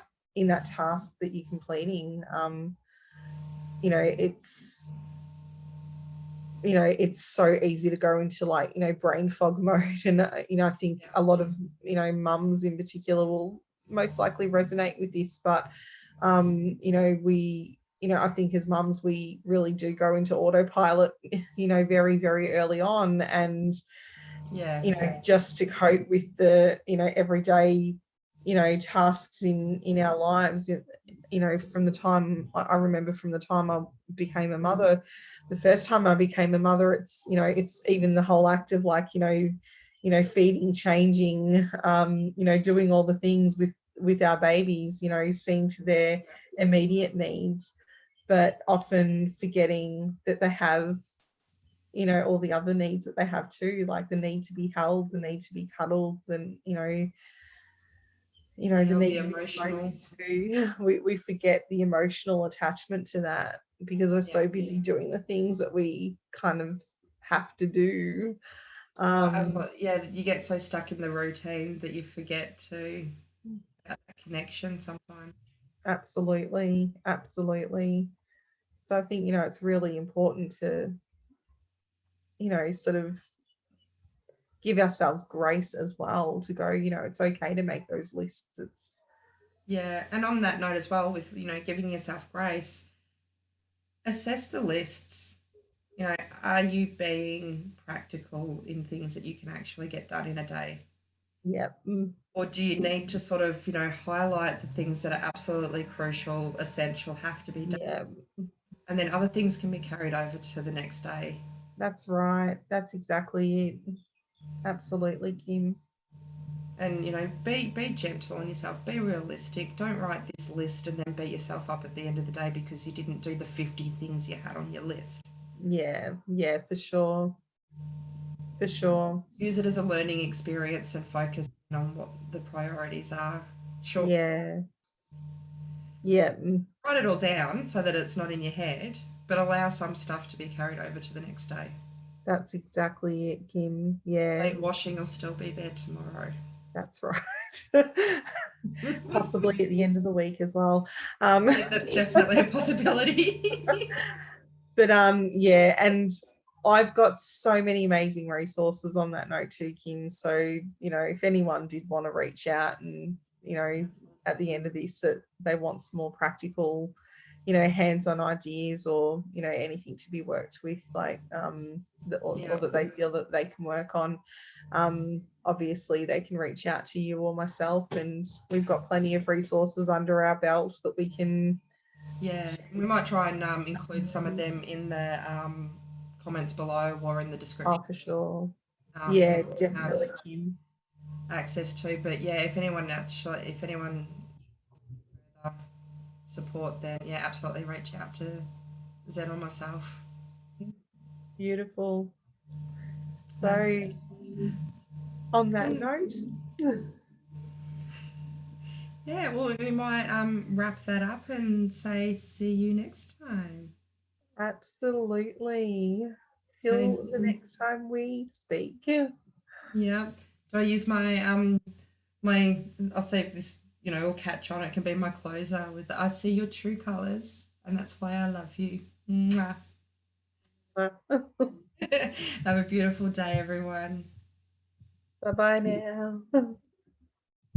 task that you're completing. It's you know, it's so easy to go into like, you know, brain fog mode. And, you know, I think Yeah. a lot of, you know, mums in particular will most likely resonate with this. But, you know, you know, I think as mums, we really do go into autopilot, you know, very, very early on. And, Yeah. you know, just to cope with the, you know, everyday, you know, tasks in our lives. You know, from the time I remember, from the time I became a mother, the first time I became a mother, it's, you know, it's even the whole act of like, you know, feeding, changing, you know, doing all the things with our babies, you know, seeing to their immediate needs, but often forgetting that they have, you know, all the other needs that they have too, like the need to be held, the need to be cuddled, and, you know, the Yeah, all the need to be emotional. spoken to. We forget the emotional attachment to that because we're Yeah. so busy doing the things that we kind of have to do. Oh, um absolutely. Yeah, you get so stuck in the routine that you forget to have that connection sometimes. Absolutely, absolutely. So I think, you know, it's really important to, you know, sort of give ourselves grace as well, to go, you know, it's okay to make those lists. It's Yeah, and on that note as well, with giving yourself grace, assess the lists. Are you being practical in things that you can actually get done in a day? yeah. Or do you need to sort of, highlight the things that are absolutely crucial, essential, have to be done, Yeah, and then other things can be carried over to the next day? that's right. That's exactly it. Absolutely, Kim. And be gentle on yourself, be realistic. Don't write this list and then beat yourself up at the end of the day because you didn't do the 50 things you had on your list. Yeah, yeah, for sure. For sure. Use it as a learning experience and focus on what the priorities are. Sure, Yeah. Yeah, write it all down so that it's not in your head, but allow some stuff to be carried over to the next day. that's exactly it, Kim. Yeah, Plate washing will still be there tomorrow. that's right. Possibly at the end of the week as well. Um, Yeah, that's definitely a possibility. but yeah, and I've got so many amazing resources on that note too, Kim. So, you know, if anyone did want to reach out and, you know, at the end of this, that they want some more practical, you know, hands-on ideas, or, you know, anything to be worked with, like or Yeah, that they feel that they can work on, obviously they can reach out to you or myself, and we've got plenty of resources under our belts that we can yeah. We might try and include some of them in the comments below or in the oh, description. for sure. For Yeah, people to have definitely, Kim. access to. But yeah, if anyone further support, then yeah, absolutely reach out to Zen or myself. Beautiful. So, Perfect. on that And note, yeah, well, we might wrap that up and say see you next time. absolutely. Till the And next time we speak. yeah, do I use my I'll see if this will catch on. It can be my closer with I see your true colors, and that's why I love you. Mwah. Have a beautiful day, everyone. Bye bye now.